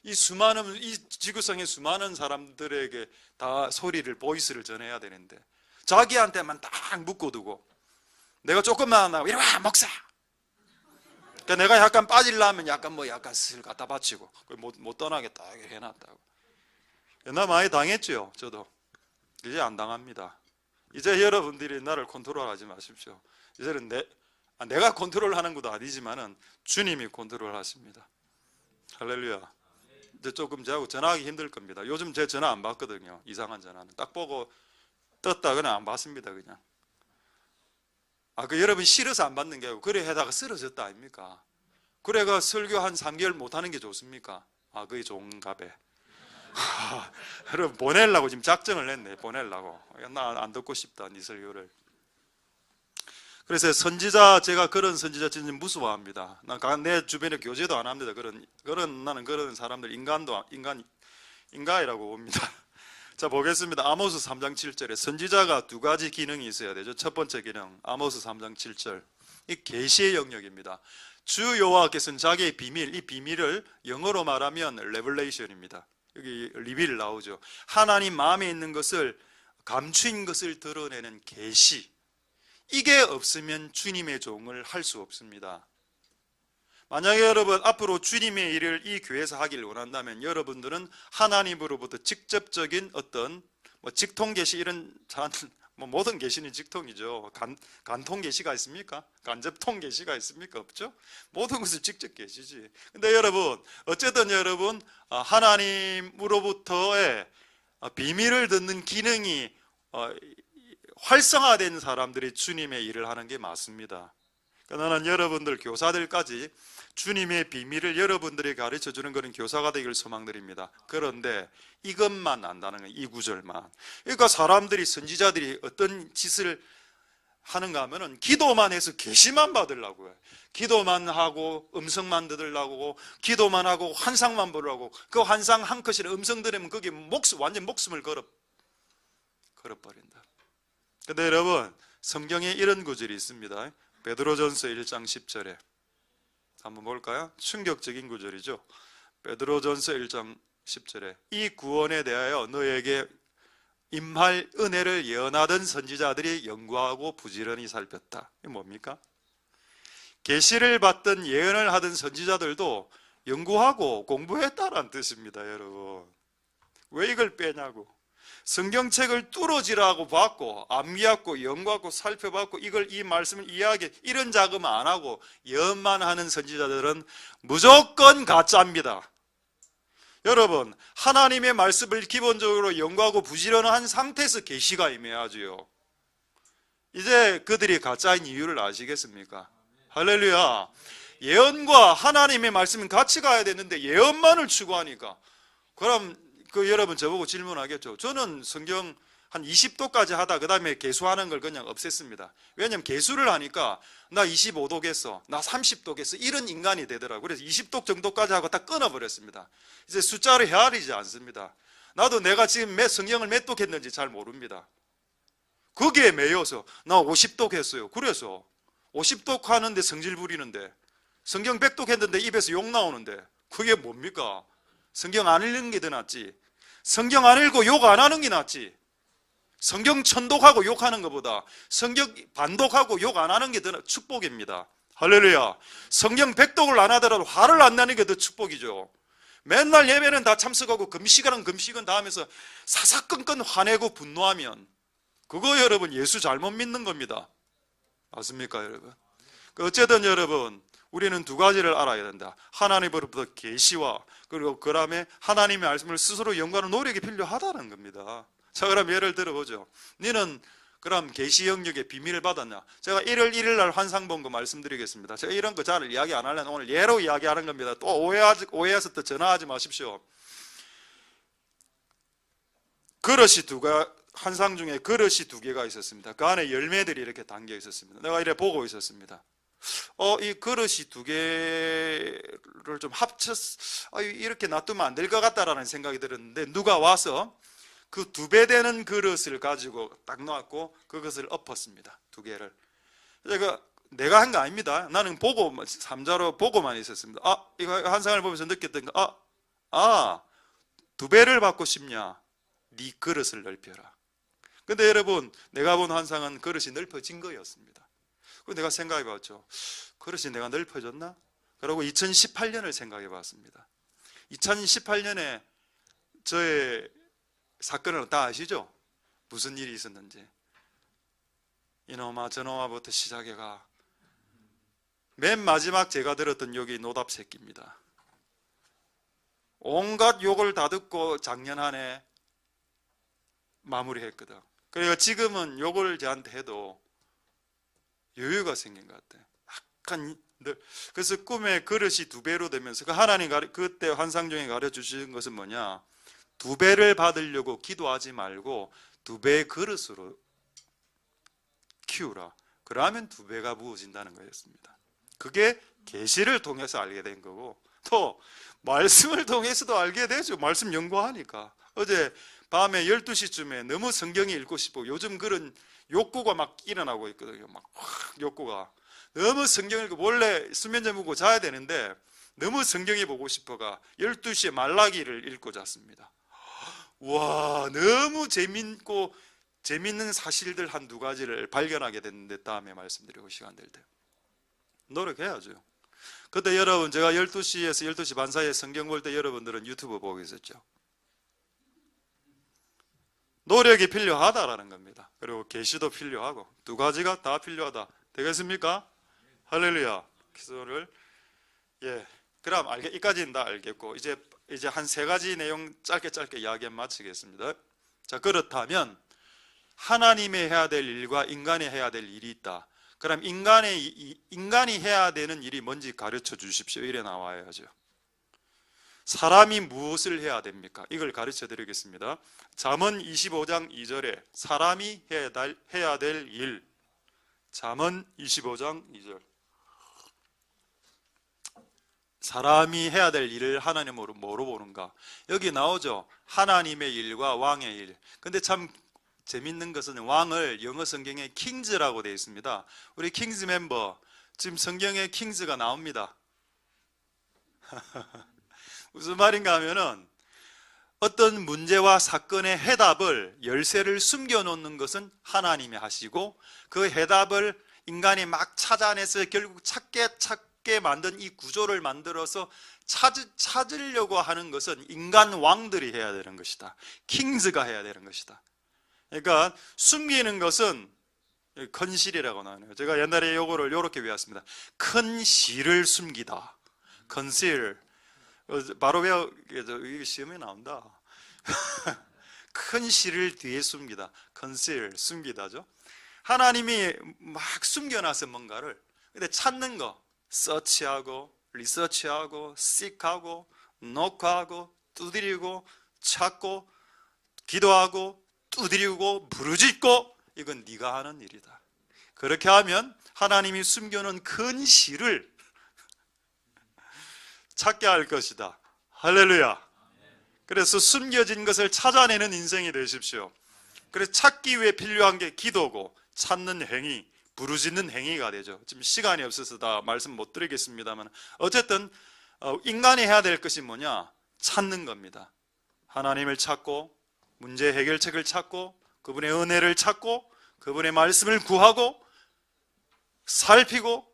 이 지구상의 수많은 사람들에게 다 보이스를 전해야 되는데 자기한테만 딱 묶어두고 내가 조금만 하고 이리 와 목사. 그러니까 내가 약간 빠지려면 약간 슬 갖다 바치고 못 떠나겠다 해놨다고. 옛날 많이 당했죠. 저도 이제 안 당합니다. 이제 여러분들이 나를 컨트롤하지 마십시오. 이제는 내가 컨트롤하는 것도 아니지만은 주님이 컨트롤하십니다. 할렐루야. 이제 조금 저하고 전화하기 힘들 겁니다. 요즘 제 전화 안 받거든요. 이상한 전화는 딱 보고 떴다 그냥 안 받습니다. 그냥. 여러분 싫어서 안 받는 게 아니고 그래 하다가 쓰러졌다 아닙니까? 그래가 설교 한 3개월 못하는 게 좋습니까? 그게 좋은가 봐. 여러분 보내려고 지금 작정을 했네. 보내려고. 나 안 듣고 싶다 네 설교를. 그래서 선지자, 제가 그런 선지자 진짜 무서워합니다. 내 주변에 교제도 안 합니다. 나는 그런 사람들 인가이라고 봅니다. 자, 보겠습니다. 아모스 3장 7절에 선지자가 두 가지 기능이 있어야 되죠. 첫 번째 기능, 아모스 3장 7절. 이 계시의 영역입니다. 주 여호와께서는 자기의 비밀, 이 비밀을 영어로 말하면 레벨레이션입니다. 여기 리빌 나오죠. 하나님 마음에 있는 것을, 감추인 것을 드러내는 계시. 이게 없으면 주님의 종을 할 수 없습니다. 만약에 여러분 앞으로 주님의 일을 이 교회에서 하기를 원한다면 여러분들은 하나님으로부터 직접적인 어떤 직통 계시, 이런 모든 계시는 직통이죠. 간통 계시가 있습니까? 간접통 계시가 있습니까? 없죠? 모든 것을 직접 계시지. 근데 여러분, 어쨌든 여러분, 하나님으로부터의 비밀을 듣는 기능이 활성화된 사람들이 주님의 일을 하는 게 맞습니다. 나는 여러분들 교사들까지 주님의 비밀을 여러분들이 가르쳐 주는 그런 교사가 되기를 소망드립니다. 그런데 이것만 안다는 거예요. 이 구절만. 그러니까 사람들이, 선지자들이 어떤 짓을 하는가 하면은 기도만 해서 계시만 받으려고 해요. 기도만 하고 음성만 듣으려고, 기도만 하고 환상만 보려고, 그 환상 한 컷이나 음성 들으면 그게 완전 목숨을 걸어버린다. 근데 여러분, 성경에 이런 구절이 있습니다. 베드로전서 1장 10절에 한번 볼까요? 충격적인 구절이죠. 베드로전서 1장 10절에 이 구원에 대하여 너에게 임할 은혜를 예언하던 선지자들이 연구하고 부지런히 살폈다. 이게 뭡니까? 계시를 받던 예언을 하던 선지자들도 연구하고 공부했다라는 뜻입니다. 여러분, 왜 이걸 빼냐고. 성경책을 뚫어지라고 받고 암기하고 연구하고 살펴봤고 이 말씀을 이해하게, 이런 작업 안 하고 예언만 하는 선지자들은 무조건 가짜입니다. 여러분, 하나님의 말씀을 기본적으로 연구하고 부지런한 상태에서 계시가 임해야지요. 이제 그들이 가짜인 이유를 아시겠습니까? 할렐루야. 예언과 하나님의 말씀은 같이 가야 되는데 예언만을 추구하니까, 그럼 여러분 저보고 질문하겠죠. 저는 성경 한 20도까지 하다 그 다음에 개수하는 걸 그냥 없앴습니다. 왜냐하면 개수를 하니까 나 25도겠어, 나 30도겠어, 이런 인간이 되더라고요. 그래서 20도 정도까지 하고 다 끊어버렸습니다. 이제 숫자를 헤아리지 않습니다. 나도 내가 지금 성경을 몇 도 했는지 잘 모릅니다. 거기에 매여서 나 50도 했어요. 그래서 50도 하는데 성질 부리는데, 성경 100도 했는데 입에서 욕 나오는데 그게 뭡니까? 성경 안 읽는 게 더 낫지. 성경 안 읽고 욕 안 하는 게 낫지. 성경 천독하고 욕하는 것보다 성경 반독하고 욕 안 하는 게 더 축복입니다. 할렐루야. 성경 백독을 안 하더라도 화를 안 내는 게 더 축복이죠. 맨날 예배는 다 참석하고 금식은 다 하면서 사사건건 화내고 분노하면 그거 여러분 예수 잘못 믿는 겁니다. 맞습니까 여러분? 어쨌든 여러분, 우리는 두 가지를 알아야 된다. 하나님으로부터 계시와, 그리고 그 다음에 하나님의 말씀을 스스로 연구하는 노력이 필요하다는 겁니다. 자, 그럼 예를 들어보죠. 너는 그럼 계시 영역의 비밀을 받았냐? 제가 1월 1일 날 환상 본 거 말씀드리겠습니다. 제가 이런 거 잘 이야기 안 하려면 오늘 예로 이야기하는 겁니다. 또 오해해서 또 전화하지 마십시오. 환상 중에 그릇이 두 개가 있었습니다. 그 안에 열매들이 이렇게 담겨 있었습니다. 내가 이래 보고 있었습니다. 이 그릇이 두 개를 좀 이렇게 놔두면 안 될 것 같다라는 생각이 들었는데, 누가 와서 그 2배 되는 그릇을 가지고 딱 놓았고 그것을 엎었습니다. 2개를. 내가 한 거 아닙니다. 나는 삼자로 보고만 있었습니다. 이거 환상을 보면서 느꼈던 거, 2배를 받고 싶냐? 네 그릇을 넓혀라. 근데 여러분, 내가 본 환상은 그릇이 넓어진 거였습니다. 그래서 내가 생각해 봤죠. 그릇이 내가 넓어졌나? 그리고 2018년을 생각해 봤습니다. 2018년에 저의 사건을 다 아시죠? 무슨 일이 있었는지. 이놈아 저놈아부터 시작해가 맨 마지막 제가 들었던 욕이 노답 새끼입니다. 온갖 욕을 다 듣고 작년 한 해 마무리했거든. 그러니까 지금은 욕을 저한테 해도 여유가 생긴 것 같아요. 약간 그래서 꿈에 그릇이 2배로 되면서 하나님 그때 환상 중에 가르쳐주신 것은 뭐냐? 2배를 받으려고 기도하지 말고 2배의 그릇으로 키우라. 그러면 2배가 부어진다는 거였습니다. 그게 계시를 통해서 알게 된 거고, 또 말씀을 통해서도 알게 되죠. 말씀 연구하니까. 어제 밤에 12시쯤에 너무 성경이 읽고 싶고, 요즘 그런 욕구가 막 일어나고 있거든요. 막 욕구가. 너무 성경을 읽고 원래 수면 잠그고 자야 되는데 너무 성경이 보고 싶어가 12시에 말라기를 읽고 잤습니다. 와, 너무 재밌는 사실들 한 2가지를 발견하게 됐는데 다음에 말씀드리고 시간 될 때 노력해야죠. 그때 여러분, 제가 12시에서 12시 반 사이에 성경 볼 때 여러분들은 유튜브 보고 있었죠. 노력이 필요하다라는 겁니다. 그리고 계시도 필요하고 2가지가 다 필요하다. 되겠습니까? 할렐루야. 기도를 그럼 이까지는 다 알겠고, 이제 한 3가지 내용 짧게 이야기 마치겠습니다. 자, 그렇다면 하나님이 해야 될 일과 인간이 해야 될 일이 있다. 그럼 인간이 해야 되는 일이 뭔지 가르쳐 주십시오. 이래 나와야죠. 사람이 무엇을 해야 됩니까? 이걸 가르쳐 드리겠습니다. 잠언 25장 2절에 사람이 해야 될 일. 잠언 25장 2절. 사람이 해야 될 일을 하나님으로 뭐로 보는가? 여기 나오죠. 하나님의 일과 왕의 일. 근데 참 재밌는 것은 왕을 영어 성경에 킹즈라고 되어 있습니다. 우리 킹즈 멤버, 지금 성경에 킹즈가 나옵니다. 무슨 말인가 하면은 어떤 문제와 사건의 해답을, 열쇠를 숨겨놓는 것은 하나님이 하시고, 그 해답을 인간이 막 찾아내서 결국 찾게 만든 이 구조를 만들어서 찾으려고 하는 것은 인간 왕들이 해야 되는 것이다. 킹즈가 해야 되는 것이다. 그러니까 숨기는 것은 컨실이라고 나와요. 제가 옛날에 요거를 이렇게 외웠습니다. 큰 실을 숨기다. 컨실. 바로 이게 시험에 나온다. 큰 실을 뒤에 숨기다. 컨실, 숨기다죠. 하나님이 막 숨겨놔서 뭔가를, 근데 찾는 거, 서치하고, 리서치하고, seek하고, knock하고, 두드리고, 찾고, 기도하고, 두드리고, 부르짖고, 이건 네가 하는 일이다. 그렇게 하면 하나님이 숨겨놓은 큰 실을 찾게 할 것이다. 할렐루야. 그래서 숨겨진 것을 찾아내는 인생이 되십시오. 그래서 찾기 위해 필요한 게 기도고, 찾는 행위, 부르짖는 행위가 되죠. 지금 시간이 없어서 다 말씀 못 드리겠습니다만, 어쨌든 인간이 해야 될 것이 뭐냐? 찾는 겁니다. 하나님을 찾고, 문제 해결책을 찾고, 그분의 은혜를 찾고, 그분의 말씀을 구하고, 살피고,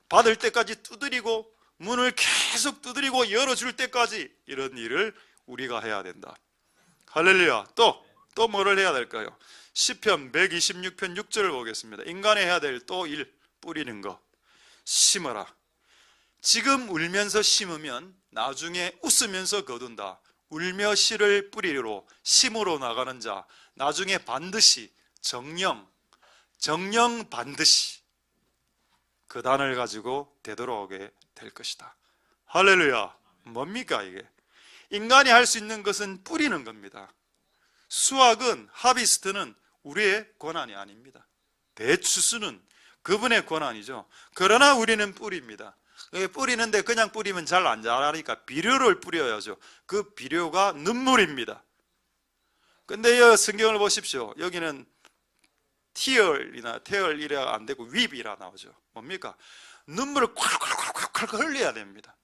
받을 때까지 두드리고, 문을 계속 두드리고 열어줄 때까지 이런 일을 우리가 해야 된다. 할렐루야. 또 뭐를 해야 될까요? 시편 126편 6절을 보겠습니다. 인간이 해야 될 또 일, 뿌리는 거. 심어라. 지금 울면서 심으면 나중에 웃으면서 거둔다. 울며 씨를 뿌리로 심으로 나가는 자, 나중에 반드시 정령 반드시 그 단을 가지고 되돌아오게 될 것이다. 할렐루야. 뭡니까 이게? 인간이 할 수 있는 것은 뿌리는 겁니다. 수확은, 하비스트는 우리의 권한이 아닙니다. 대추수는 그분의 권한이죠. 그러나 우리는 뿌립니다. 뿌리는데 그냥 뿌리면 잘 안 자라니까 비료를 뿌려야죠. 그 비료가 눈물입니다. 근데 이 성경을 보십시오. 여기는 태열이라 안 되고 윕이라 나오죠. 뭡니까? 눈물을 콸콸콸콸 흘려야 됩니다.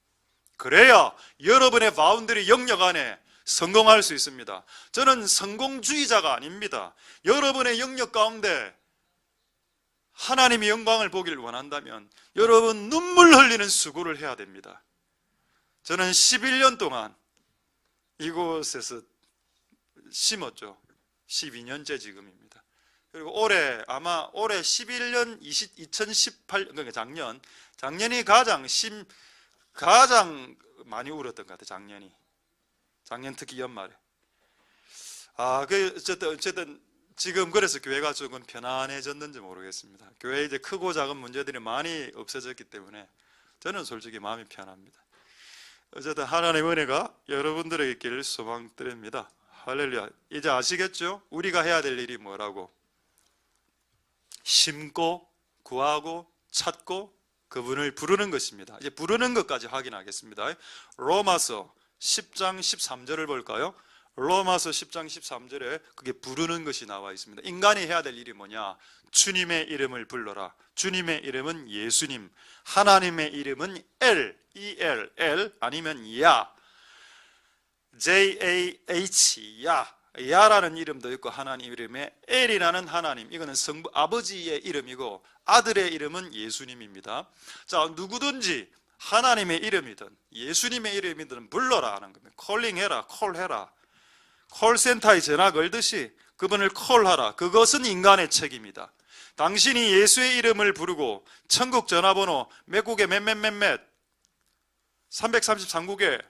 그래야 여러분의 바운더리 영역 안에 성공할 수 있습니다. 저는 성공주의자가 아닙니다. 여러분의 영역 가운데 하나님의 영광을 보기를 원한다면 여러분 눈물 흘리는 수고를 해야 됩니다. 저는 11년 동안 이곳에서 심었죠. 12년째 지금입니다. 그리고 올해 11년 2018 그러니까 작년이 가장 많이 울었던 것 같아요. 작년 특히 연말에. 어쨌든 지금 그래서 교회가 조금 편안해졌는지 모르겠습니다. 교회에 이제 크고 작은 문제들이 많이 없어졌기 때문에 저는 솔직히 마음이 편합니다. 어쨌든 하나님의 은혜가 여러분들에게 있기를 소망드립니다. 할렐루야. 이제 아시겠죠? 우리가 해야 될 일이 뭐라고? 심고 구하고 찾고 그분을 부르는 것입니다. 이제 부르는 것까지 확인하겠습니다. 로마서 10장 13절을 볼까요? 로마서 10장 13절에 그게 부르는 것이 나와 있습니다. 인간이 해야 될 일이 뭐냐? 주님의 이름을 불러라. 주님의 이름은 예수님, 하나님의 이름은 엘, E-L, L 아니면 야, J-A-H, 야라는 이름도 있고 하나님 이름에 엘이라는 하나님, 이거는 성부 아버지의 이름이고 아들의 이름은 예수님입니다. 자, 누구든지 하나님의 이름이든 예수님의 이름이든 불러라 하는 겁니다. 콜링해라, 콜해라. 콜센터에 전화 걸듯이 그분을 콜하라. 그것은 인간의 책임이다. 당신이 예수의 이름을 부르고 천국 전화번호 몇 국에 몇몇몇몇 333국에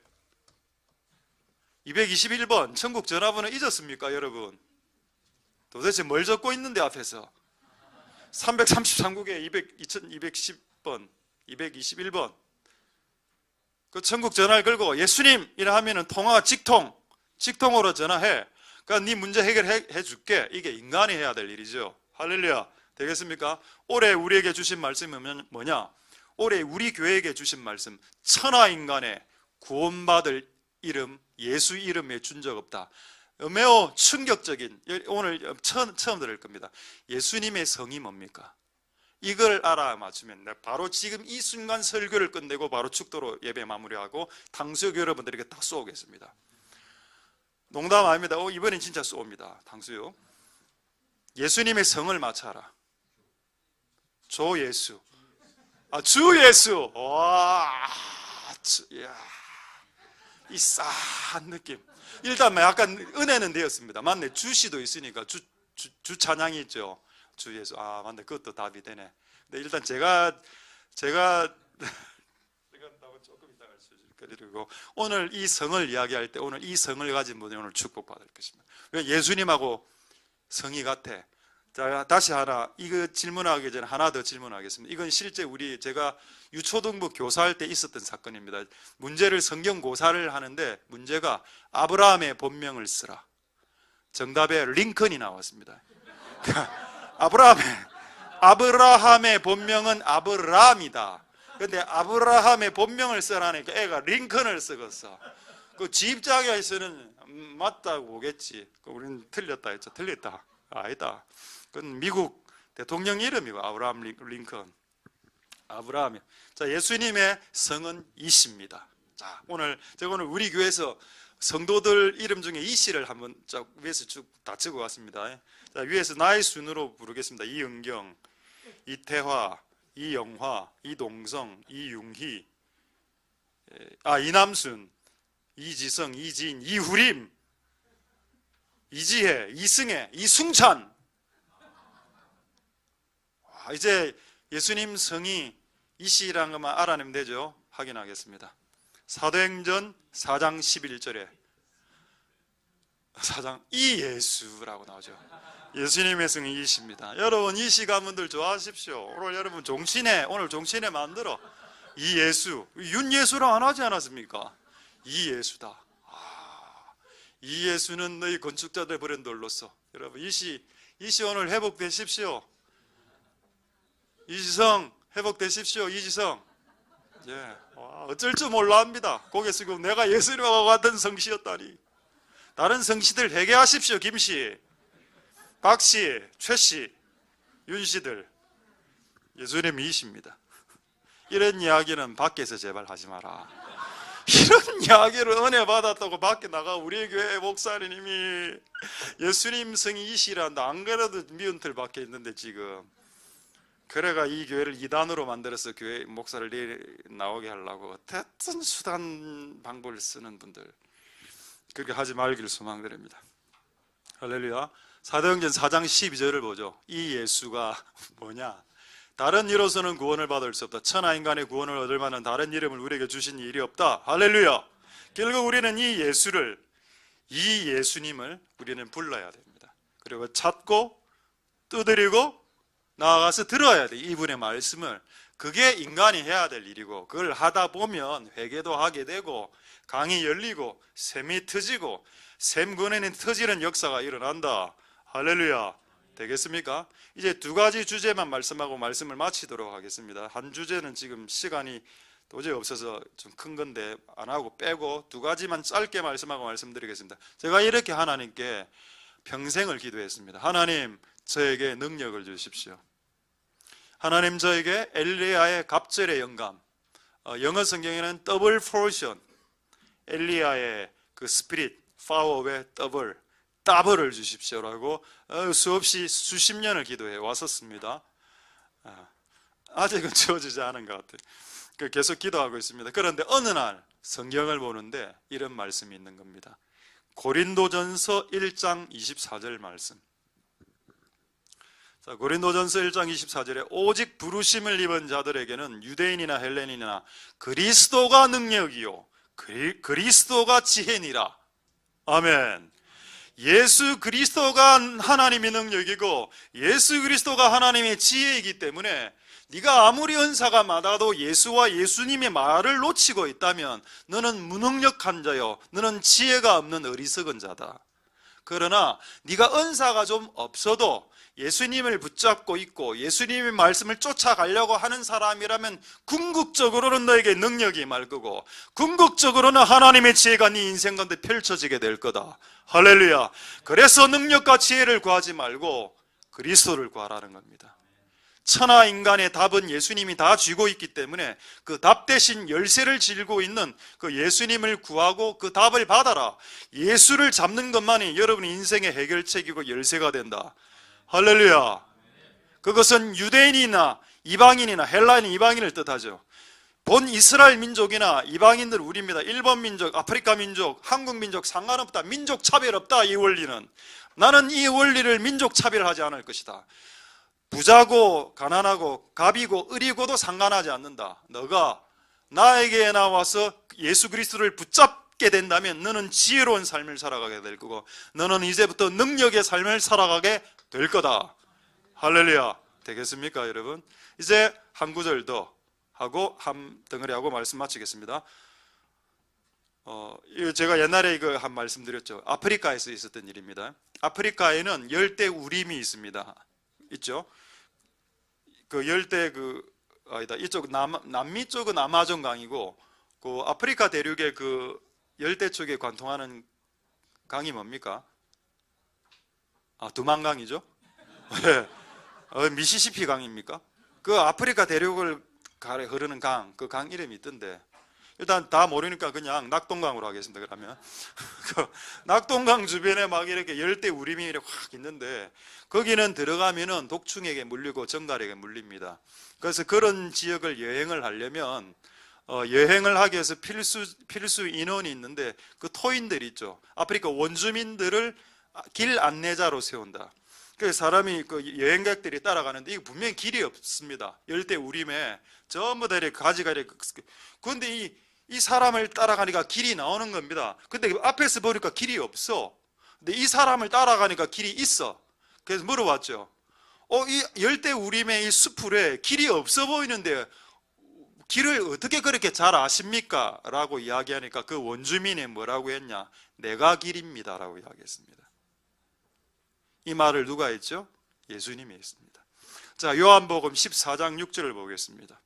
221번 천국 전화번호 잊었습니까, 여러분? 도대체 뭘 적고 있는데 앞에서 333국에 2210번 221번 그 천국 전화를 걸고 예수님이라 하면은 통화가 직통으로 전화해. 그러니까 네 문제 해결해 줄게. 이게 인간이 해야 될 일이죠. 할렐루야. 되겠습니까? 올해 우리에게 주신 말씀은 뭐냐? 올해 우리 교회에게 주신 말씀, 천하 인간의 구원받을 이름, 예수 이름에 준 적 없다. 매우 충격적인, 오늘 처음 들을 겁니다. 예수님의 성이 뭡니까? 이걸 알아맞추면 바로 지금 이 순간 설교를 끝내고 바로 축도로 예배 마무리하고 탕수육 여러분들에게 딱 쏘겠습니다. 농담 아닙니다. 이번엔 진짜 쏘옵니다. 탕수육. 예수님의 성을 맞춰라. 조 예수. 주 예수. 와, 이 싸한 느낌. 일단 약간 은혜는 되었습니다. 맞네. 주시도 있으니까 주 찬양이 있죠. 주 예수. 맞네. 그것도 답이 되네. 근데 일단 제가 조금 이따가 그리고 오늘 이 성을 이야기할 때 오늘 이 성을 가진 분이 오늘 축복받을 것입니다. 왜 예수님하고 성이 같아? 자, 다시 하나, 이거 질문하기 전에 하나 더 질문하겠습니다. 이건 실제 제가 유초등부 교사할 때 있었던 사건입니다. 문제를 성경 고사를 하는데 문제가 아브라함의 본명을 쓰라. 정답에 링컨이 나왔습니다. 아브라함의 본명은 아브라함이다. 근데 아브라함의 본명을 쓰라니까 애가 링컨을 쓰겠어. 그 지 입장에서는 맞다고 보겠지. 우리는 틀렸다 했죠. 틀렸다. 아니다. 그건 미국 대통령 이름이고 아브라함 링컨. 아브라함이. 자, 예수님의 성은 이씨입니다. 자, 제가 오늘 우리 교회에서 성도들 이름 중에 이씨를 한번 위에서 쭉 다 적어 왔습니다. 자, 위에서 나의 순으로 부르겠습니다. 이은경, 이태화, 이영화, 이동성, 이융희, 이남순, 이지성, 이지인, 이후림, 이지혜, 이승혜, 이승찬. 이제 예수님 성이 이씨라는 것만 알아내면 되죠. 확인하겠습니다. 사도행전 4장 11절에 이예수라고 나오죠. 예수님의 성이 이씨입니다. 여러분 이씨 가문들 좋아하십시오. 오늘 여러분 오늘 종친회 만들어 이예수, 윤예수랑 안 하지 않았습니까? 이예수다. 이예수는 너희 건축자들 브랜드로서 여러분 이씨 오늘 회복되십시오. 이지성 회복되십시오. 이지성. 예, 어쩔 줄 몰라 합니다. 고개 숙이고 내가 예수님하고 같은 성씨였다니. 다른 성씨들 회개하십시오. 김씨, 박씨, 최씨, 윤씨들. 예수님이 이십니다. 이런 이야기는 밖에서 제발 하지 마라. 이런 이야기를 은혜 받았다고 밖에 나가 우리 교회 목사님이 예수님 성이 이시란다. 안 그래도 미운틀 밖에 있는데 지금 그래가 이 교회를 이단으로 만들어서 교회 목사를 나오게 하려고 어떤 수단 방법을 쓰는 분들 그렇게 하지 말기를 소망드립니다. 할렐루야. 사도행전 4장 12절을 보죠. 이 예수가 뭐냐? 다른 이로서는 구원을 받을 수 없다. 천하 인간의 구원을 얻을 만한 다른 이름을 우리에게 주신 일이 없다. 할렐루야. 결국 우리는 이 예수님을 우리는 불러야 됩니다. 그리고 찾고 두드리고 나아가서 들어야 돼. 이분의 말씀을. 그게 인간이 해야 될 일이고 그걸 하다 보면 회개도 하게 되고 강이 열리고 샘이 터지고 샘 근원이 터지는 역사가 일어난다. 할렐루야. 되겠습니까? 이제 두 가지 주제만 말씀하고 말씀을 마치도록 하겠습니다. 한 주제는 지금 시간이 도저히 없어서 좀 큰 건데 안 하고 빼고 두 가지만 짧게 말씀하고 말씀드리겠습니다. 제가 이렇게 하나님께 평생을 기도했습니다. 하나님, 저에게 능력을 주십시오. 하나님, 저에게 엘리야의 갑절의 영감, 영어 성경에는 더블 포션, 엘리야의 그 스피릿, 파워의 더블을 주십시오라고 수없이 수십 년을 기도해 왔었습니다. 아직은 주어지지 않은 것 같아요. 계속 기도하고 있습니다. 그런데 어느 날 성경을 보는데 이런 말씀이 있는 겁니다. 고린도전서 1장 24절 말씀. 자, 고린도전서 1장 24절에 오직 부르심을 입은 자들에게는 유대인이나 헬레인이나 그리스도가 능력이요 그리스도가 지혜니라. 아멘. 예수 그리스도가 하나님의 능력이고 예수 그리스도가 하나님의 지혜이기 때문에 네가 아무리 은사가 많아도 예수와 예수님의 말을 놓치고 있다면 너는 무능력한 자요, 너는 지혜가 없는 어리석은 자다. 그러나 네가 은사가 좀 없어도 예수님을 붙잡고 있고 예수님의 말씀을 쫓아가려고 하는 사람이라면 궁극적으로는 너에게 능력이 말 거고 궁극적으로는 하나님의 지혜가 네 인생 가운데 펼쳐지게 될 거다. 할렐루야. 그래서 능력과 지혜를 구하지 말고 그리스도를 구하라는 겁니다. 천하 인간의 답은 예수님이 다 쥐고 있기 때문에 그 답 대신 열쇠를 쥐고 있는 그 예수님을 구하고 그 답을 받아라. 예수를 잡는 것만이 여러분의 인생의 해결책이고 열쇠가 된다. 할렐루야. 그것은 유대인이나 이방인이나 헬라인 이방인을 뜻하죠. 본 이스라엘 민족이나 이방인들 우리입니다. 일본 민족, 아프리카 민족, 한국 민족 상관없다. 민족 차별 없다. 이 원리는. 나는 이 원리를 민족 차별하지 않을 것이다. 부자고 가난하고 갑이고 을이고도 상관하지 않는다. 너가 나에게 나와서 예수 그리스도를 붙잡게 된다면 너는 지혜로운 삶을 살아가게 될 거고 너는 이제부터 능력의 삶을 살아가게 될 거다. 할렐루야. 되겠습니까 여러분? 이제 한 구절 더 하고 한 덩어리 하고 말씀 마치겠습니다. 제가 옛날에 이거 한 말씀 드렸죠. 아프리카에서 있었던 일입니다. 아프리카에는 열대 우림이 있습니다. 있죠? 그 열대 이쪽 남미 쪽은 아마존 강이고 그 아프리카 대륙의 그 열대 쪽에 관통하는 강이 뭡니까? 두만강이죠? 네. 미시시피 강입니까? 그 아프리카 대륙을 가래 흐르는 강, 그 강 이름이 있던데 일단 다 모르니까 그냥 낙동강으로 하겠습니다. 그러면 그 낙동강 주변에 막 이렇게 열대 우림이 이렇게 확 있는데 거기는 들어가면은 독충에게 물리고 정갈에게 물립니다. 그래서 그런 지역을 여행을 하려면 여행을 하기 위해서 필수 인원이 있는데 그 토인들이 있죠. 아프리카 원주민들을 길 안내자로 세운다. 그래서 사람이 그 여행객들이 따라가는데 이게 분명히 길이 없습니다. 열대 우림에 전부 다 이렇게 가지가 이렇게. 그런데 이 사람을 따라가니까 길이 나오는 겁니다. 근데 앞에서 보니까 길이 없어. 근데 이 사람을 따라가니까 길이 있어. 그래서 물어봤죠. 이 열대 우림의 이 수풀에 길이 없어 보이는데 길을 어떻게 그렇게 잘 아십니까? 라고 이야기하니까 그 원주민이 뭐라고 했냐? 내가 길입니다. 라고 이야기했습니다. 이 말을 누가 했죠? 예수님이 했습니다. 자, 요한복음 14장 6절을 보겠습니다.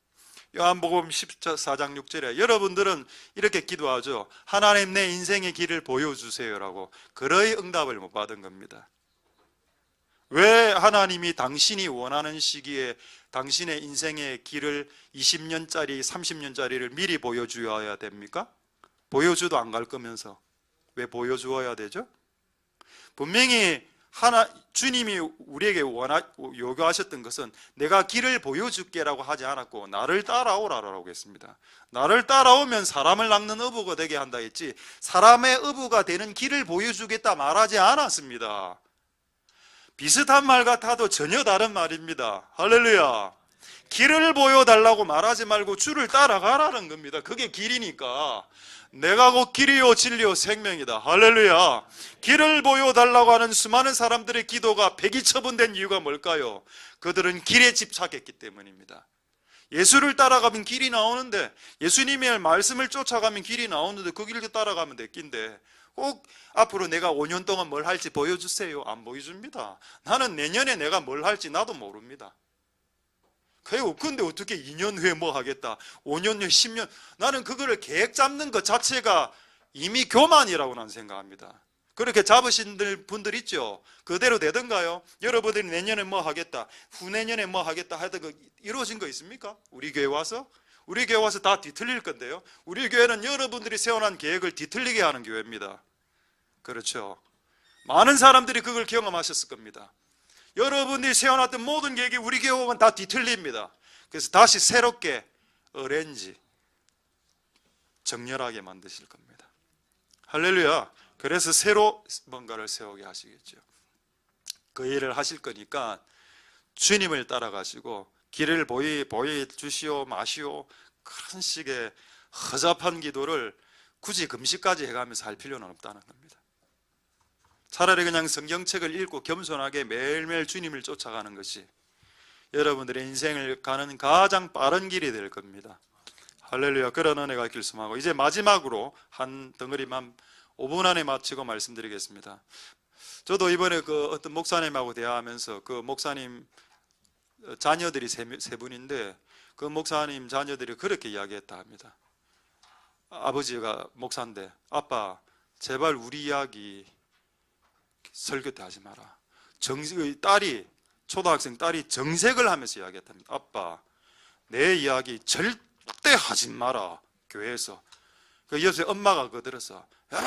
요한복음 14장 6절에 여러분들은 이렇게 기도하죠. 하나님 내 인생의 길을 보여주세요라고. 그러의 응답을 못 받은 겁니다. 왜 하나님이 당신이 원하는 시기에 당신의 인생의 길을 20년짜리 30년짜리를 미리 보여주어야 됩니까? 보여줘도 안 갈 거면서 왜 보여주어야 되죠? 분명히 주님이 우리에게 요구하셨던 것은 내가 길을 보여줄게라고 하지 않았고 나를 따라오라라고 했습니다. 나를 따라오면 사람을 낚는 어부가 되게 한다 했지 사람의 어부가 되는 길을 보여주겠다 말하지 않았습니다. 비슷한 말 같아도 전혀 다른 말입니다. 할렐루야. 길을 보여달라고 말하지 말고 주를 따라가라는 겁니다. 그게 길이니까. 내가 곧 길이요 진리요 생명이다. 할렐루야. 길을 보여달라고 하는 수많은 사람들의 기도가 폐기처분된 이유가 뭘까요? 그들은 길에 집착했기 때문입니다. 예수를 따라가면 길이 나오는데, 예수님의 말씀을 쫓아가면 길이 나오는데 그 길을 따라가면 될 긴데, 꼭 앞으로 내가 5년 동안 뭘 할지 보여주세요. 안 보여줍니다. 나는 내년에 내가 뭘 할지 나도 모릅니다. 근데 어떻게 2년 후에 뭐 하겠다, 5년 후에 10년, 나는 그거를 계획 잡는 것 자체가 이미 교만이라고 나는 생각합니다. 그렇게 잡으신 분들 있죠. 그대로 되던가요? 여러분들이 내년에 뭐 하겠다, 후내년에 뭐 하겠다 하던 거 이루어진 거 있습니까? 우리 교회 와서? 우리 교회 와서 다 뒤틀릴 건데요. 우리 교회는 여러분들이 세워놓은 계획을 뒤틀리게 하는 교회입니다. 그렇죠. 많은 사람들이 그걸 경험하셨을 겁니다. 여러분들이 세워놨던 모든 계획이 우리 교회 오면 다 뒤틀립니다. 그래서 다시 새롭게 어렌지, 정렬하게 만드실 겁니다. 할렐루야. 그래서 새로 뭔가를 세우게 하시겠죠. 그 일을 하실 거니까 주님을 따라가시고 길을 보여주시오 마시오, 그런 식의 허접한 기도를 굳이 금식까지 해가면서 할 필요는 없다는 겁니다. 차라리 그냥 성경책을 읽고 겸손하게 매일매일 주님을 쫓아가는 것이 여러분들의 인생을 가는 가장 빠른 길이 될 겁니다. 할렐루야. 그런 은혜가 있길 소망하고, 이제 마지막으로 한 덩어리만 5분 안에 마치고 말씀드리겠습니다. 저도 이번에 그 어떤 목사님하고 대화하면서, 그 목사님 자녀들이 세 분인데 그 목사님 자녀들이 그렇게 이야기했다 합니다. 아버지가 목사인데, 아빠 제발 우리 이야기 설교 때 하지 마라. 초등학생 딸이 정색을 하면서 이야기했답니다. 아빠 내 이야기 절대 하지 마라 교회에서. 그 옆에 엄마가 거들어서, 여보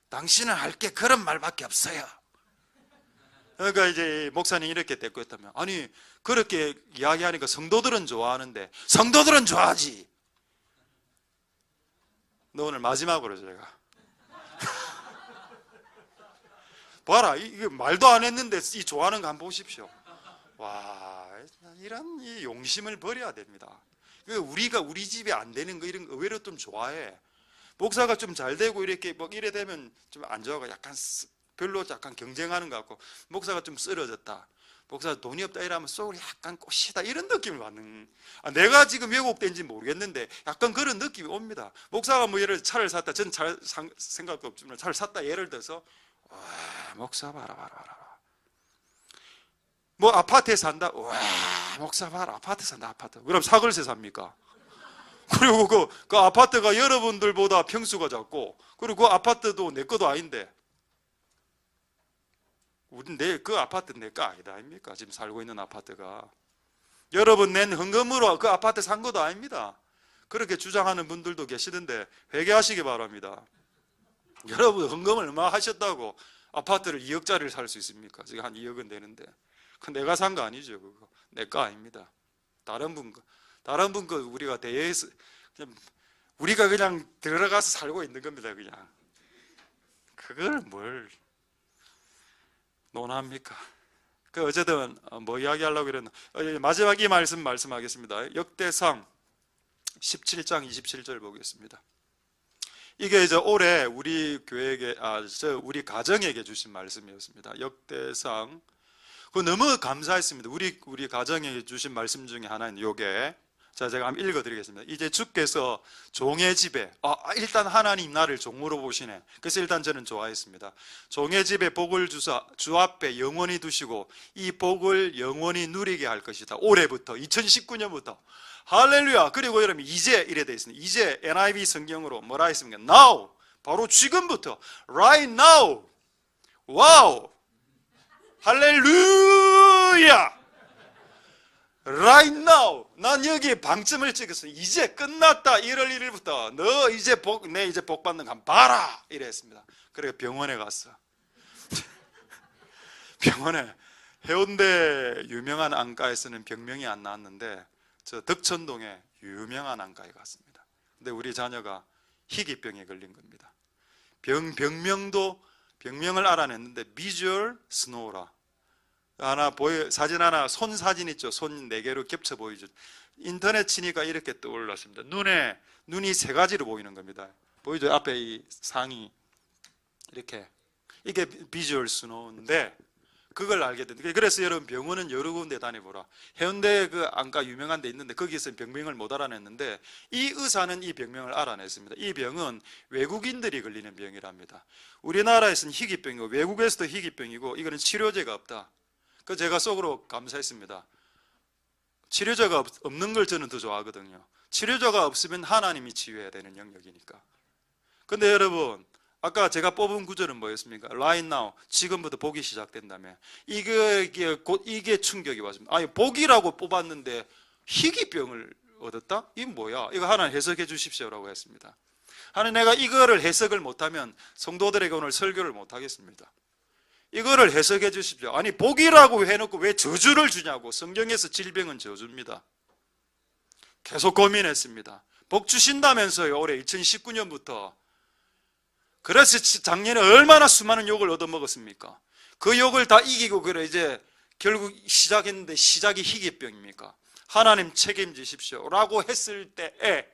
당신은 할 게 그런 말밖에 없어요. 그러니까 이제 목사님이 이렇게 대꾸했다면, 아니 그렇게 이야기하니까 성도들은 좋아하는데. 성도들은 좋아하지. 너 오늘 마지막으로 제가 봐라, 이게 말도 안 했는데 이 좋아하는 거 한번 보십시오. 와, 이런 이 용심을 버려야 됩니다. 우리가 우리 집에 안 되는 거 이런 거 의외로 좀 좋아해. 목사가 좀 잘 되고 이렇게 뭐 이래 되면 좀 안 좋아가, 약간 별로 약간 경쟁하는 것 같고, 목사가 좀 쓰러졌다, 목사가 돈이 없다 이러면 속으로 약간 꼬시다, 이런 느낌을 받는, 내가 지금 왜곡된지 모르겠는데 약간 그런 느낌이 옵니다. 목사가 뭐 예를 들어 차를 샀다, 전 잘 생각도 없지만 차를 샀다 예를 들어서, 와 목사 봐라 뭐 아파트에 산다, 와 목사 봐라 아파트 산다. 아파트 그럼 사글세 삽니까? 그리고 그 아파트가 여러분들보다 평수가 작고, 그리고 그 아파트도 내 것도 아닌데, 그 아파트 내 거 아니다 아닙니까? 지금 살고 있는 아파트가 여러분 낸 헌금으로 그 아파트 산 것도 아닙니다. 그렇게 주장하는 분들도 계시던데 회개하시기 바랍니다. 여러분 헌금을 얼마 하셨다고 아파트를 2억짜리를 살 수 있습니까? 지금 한 2억은 되는데, 그 내가 산 거 아니죠. 그거 내 거 아닙니다. 다른 분 거 우리가 대여해서 우리가 그냥 들어가서 살고 있는 겁니다. 그냥 그걸 뭘 논합니까? 어쨌든 뭐 이야기하려고 그랬나, 마지막 이 말씀하겠습니다. 역대상 17장 27절 보겠습니다. 이게 이제 올해 우리 교회에게, 우리 가정에게 주신 말씀이었습니다. 역대상, 그거 너무 감사했습니다. 우리 가정에게 주신 말씀 중에 하나는 요게, 자 제가 한번 읽어드리겠습니다. 이제 주께서 종의 집에, 일단 하나님 나를 종으로 보시네. 그래서 일단 저는 좋아했습니다. 종의 집에 복을 주사 주 앞에 영원히 두시고 이 복을 영원히 누리게 할 것이다. 올해부터, 2019년부터. 할렐루야. 그리고 여러분 이제 이래 되어 있습니다. 이제 NIV 성경으로 뭐라 했습니까? Now, 바로 지금부터, right now. 와우, 할렐루야. Right now. 난 여기에 방점을 찍었어. 이제 끝났다. 1월 1일부터 너 이제 내 이제 복 받는 거 한번 봐라. 이래 했습니다. 그래 병원에 갔어. 병원에 해운대 유명한 안과에서는 병명이 안 나왔는데 저 덕천동에 유명한 안과에 갔습니다. 근데 우리 자녀가 희귀병에 걸린 겁니다. 병명을 알아냈는데 비주얼 스노우라. 사진 하나, 손 사진 있죠? 손 4개로 겹쳐 보이죠? 인터넷 치니까 이렇게 떠올랐습니다. 눈이 3가지로 보이는 겁니다. 보이죠? 앞에 이 상이 이렇게, 이게 비주얼 스노우인데, 그걸 알게 된다. 그래서 여러분 병원은 여러 군데 다녀보라. 해운대 그 안과 유명한 데 있는데 거기서 병명을 못 알아냈는데 이 의사는 이 병명을 알아냈습니다. 이 병은 외국인들이 걸리는 병이랍니다. 우리나라에서는 희귀병이고 외국에서도 희귀병이고 이거는 치료제가 없다. 그 제가 속으로 감사했습니다. 치료제가 없는 걸 저는 더 좋아하거든요. 치료제가 없으면 하나님이 치유해야 되는 영역이니까. 근데 여러분 아까 제가 뽑은 구절은 뭐였습니까? Right now, 지금부터 복이 시작된다며. 이게 충격이 왔습니다. 아니 복이라고 뽑았는데 희귀병을 얻었다? 이게 뭐야? 이거 하나님 해석해 주십시오라고 했습니다. 하나님 내가 이거를 해석을 못하면 성도들에게 오늘 설교를 못하겠습니다. 이거를 해석해 주십시오. 아니 복이라고 해놓고 왜 저주를 주냐고. 성경에서 질병은 저주입니다. 계속 고민했습니다. 복 주신다면서요. 올해 2019년부터. 그래서 작년에 얼마나 수많은 욕을 얻어먹었습니까? 그 욕을 다 이기고 그래 이제 결국 시작했는데 시작이 희귀병입니까? 하나님 책임지십시오 라고 했을 때에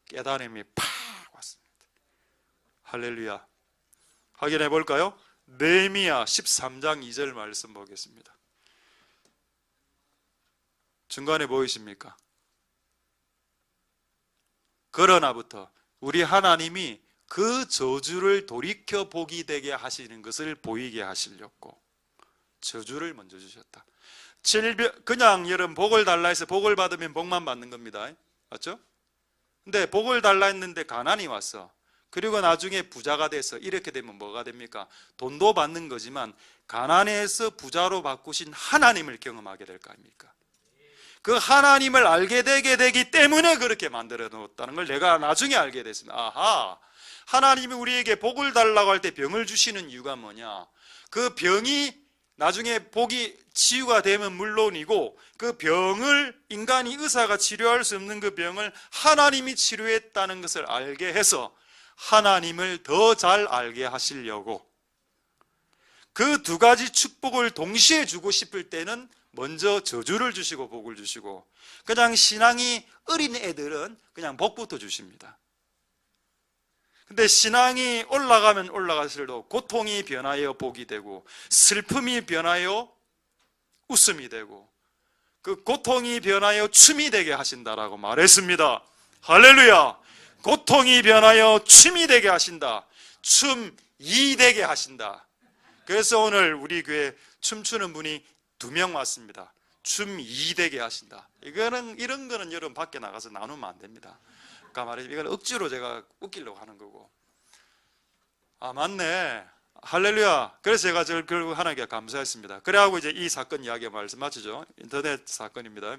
깨달음이 팍 왔습니다. 할렐루야. 확인해 볼까요? 느헤미야 13장 2절 말씀 보겠습니다. 중간에 보이십니까? 그러나부터 우리 하나님이 그 저주를 돌이켜 보기 되게 하시는 것을 보이게 하시려고 저주를 먼저 주셨다. 그냥 여러분 복을 달라 해서 복을 받으면 복만 받는 겁니다. 맞죠? 근데 복을 달라 했는데 가난이 왔어. 그리고 나중에 부자가 돼서 이렇게 되면 뭐가 됩니까? 돈도 받는 거지만 가난해서 부자로 바꾸신 하나님을 경험하게 될 거 아닙니까? 그 하나님을 알게 되게 되기 때문에 그렇게 만들어 놓았다는 걸 내가 나중에 알게 됐습니다. 아하, 하나님이 우리에게 복을 달라고 할 때 병을 주시는 이유가 뭐냐? 그 병이 나중에 복이 치유가 되면 물론이고 그 병을 인간이 의사가 치료할 수 없는 그 병을 하나님이 치료했다는 것을 알게 해서 하나님을 더 잘 알게 하시려고 그 두 가지 축복을 동시에 주고 싶을 때는 먼저 저주를 주시고 복을 주시고 그냥 신앙이 어린 애들은 그냥 복부터 주십니다. 근데 신앙이 올라가면 올라갈수록 고통이 변하여 복이 되고 슬픔이 변하여 웃음이 되고 그 고통이 변하여 춤이 되게 하신다라고 말했습니다. 할렐루야. 고통이 변하여 춤이 되게 하신다. 춤이 되게 하신다. 그래서 오늘 우리 교회 춤추는 분이 2명 왔습니다. 춤이 되게 하신다. 이런 거는 여러분 밖에 나가서 나누면 안 됩니다. 그러니까 말이죠. 이건 억지로 제가 웃기려고 하는 거고. 아 맞네. 할렐루야. 그래서 제가 결국 하나님께 감사했습니다. 그래하고 이제 이 사건 이야기 말씀 마치죠. 인터넷 사건입니다.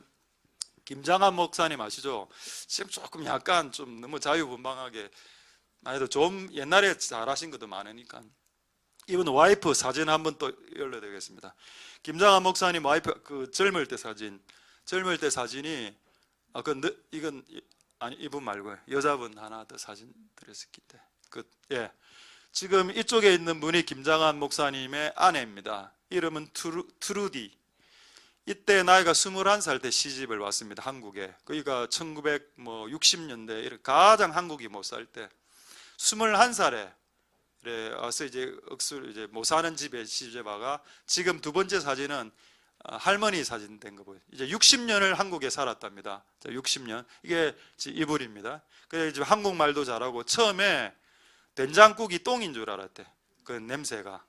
김장한 목사님 아시죠? 지금 조금 약간 좀 너무 자유분방하게 아니도 좀 옛날에 잘하신 것도 많으니까 이분 와이프 사진 한번 또 열려드리겠습니다. 김장한 목사님 와이프 그 젊을 때 사진이 이건 아니 이분 말고요. 여자분 하나 더 사진 드렸었기 때문에 지금 이쪽에 있는 분이 김장한 목사님의 아내입니다. 이름은 트루디. 이때 나이가 21살 때 시집을 왔습니다. 한국에. 그러니까 1960년대 가장 한국이 못 살 때 21살에 와서 이제 이제 못 사는 집에 시집 와가 지금 두 번째 사진은 할머니 사진 된 거 보여요. 이제 60년을 한국에 살았답니다. 60년. 이게 이불입니다. 그래서 이제 한국말도 잘하고 처음에 된장국이 똥인 줄 알았대. 그 냄새가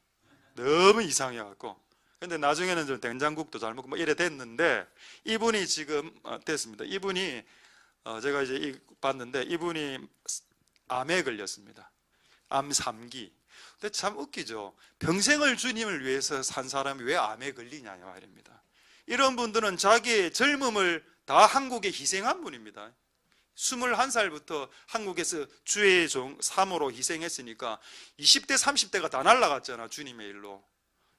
너무 이상해 갖고. 근데 나중에는 좀 된장국도 잘 먹고 뭐 이래 됐는데 이분이 지금 됐습니다. 이분이 제가 이제 봤는데 이분이 암에 걸렸습니다. 암 3기. 근데 참 웃기죠. 평생을 주님을 위해서 산 사람이 왜 암에 걸리냐 말입니다. 이런 분들은 자기의 젊음을 다 한국에 희생한 분입니다. 21살부터 한국에서 주의 종 사모로 희생했으니까 20대 30대가 다 날아갔잖아. 주님의 일로.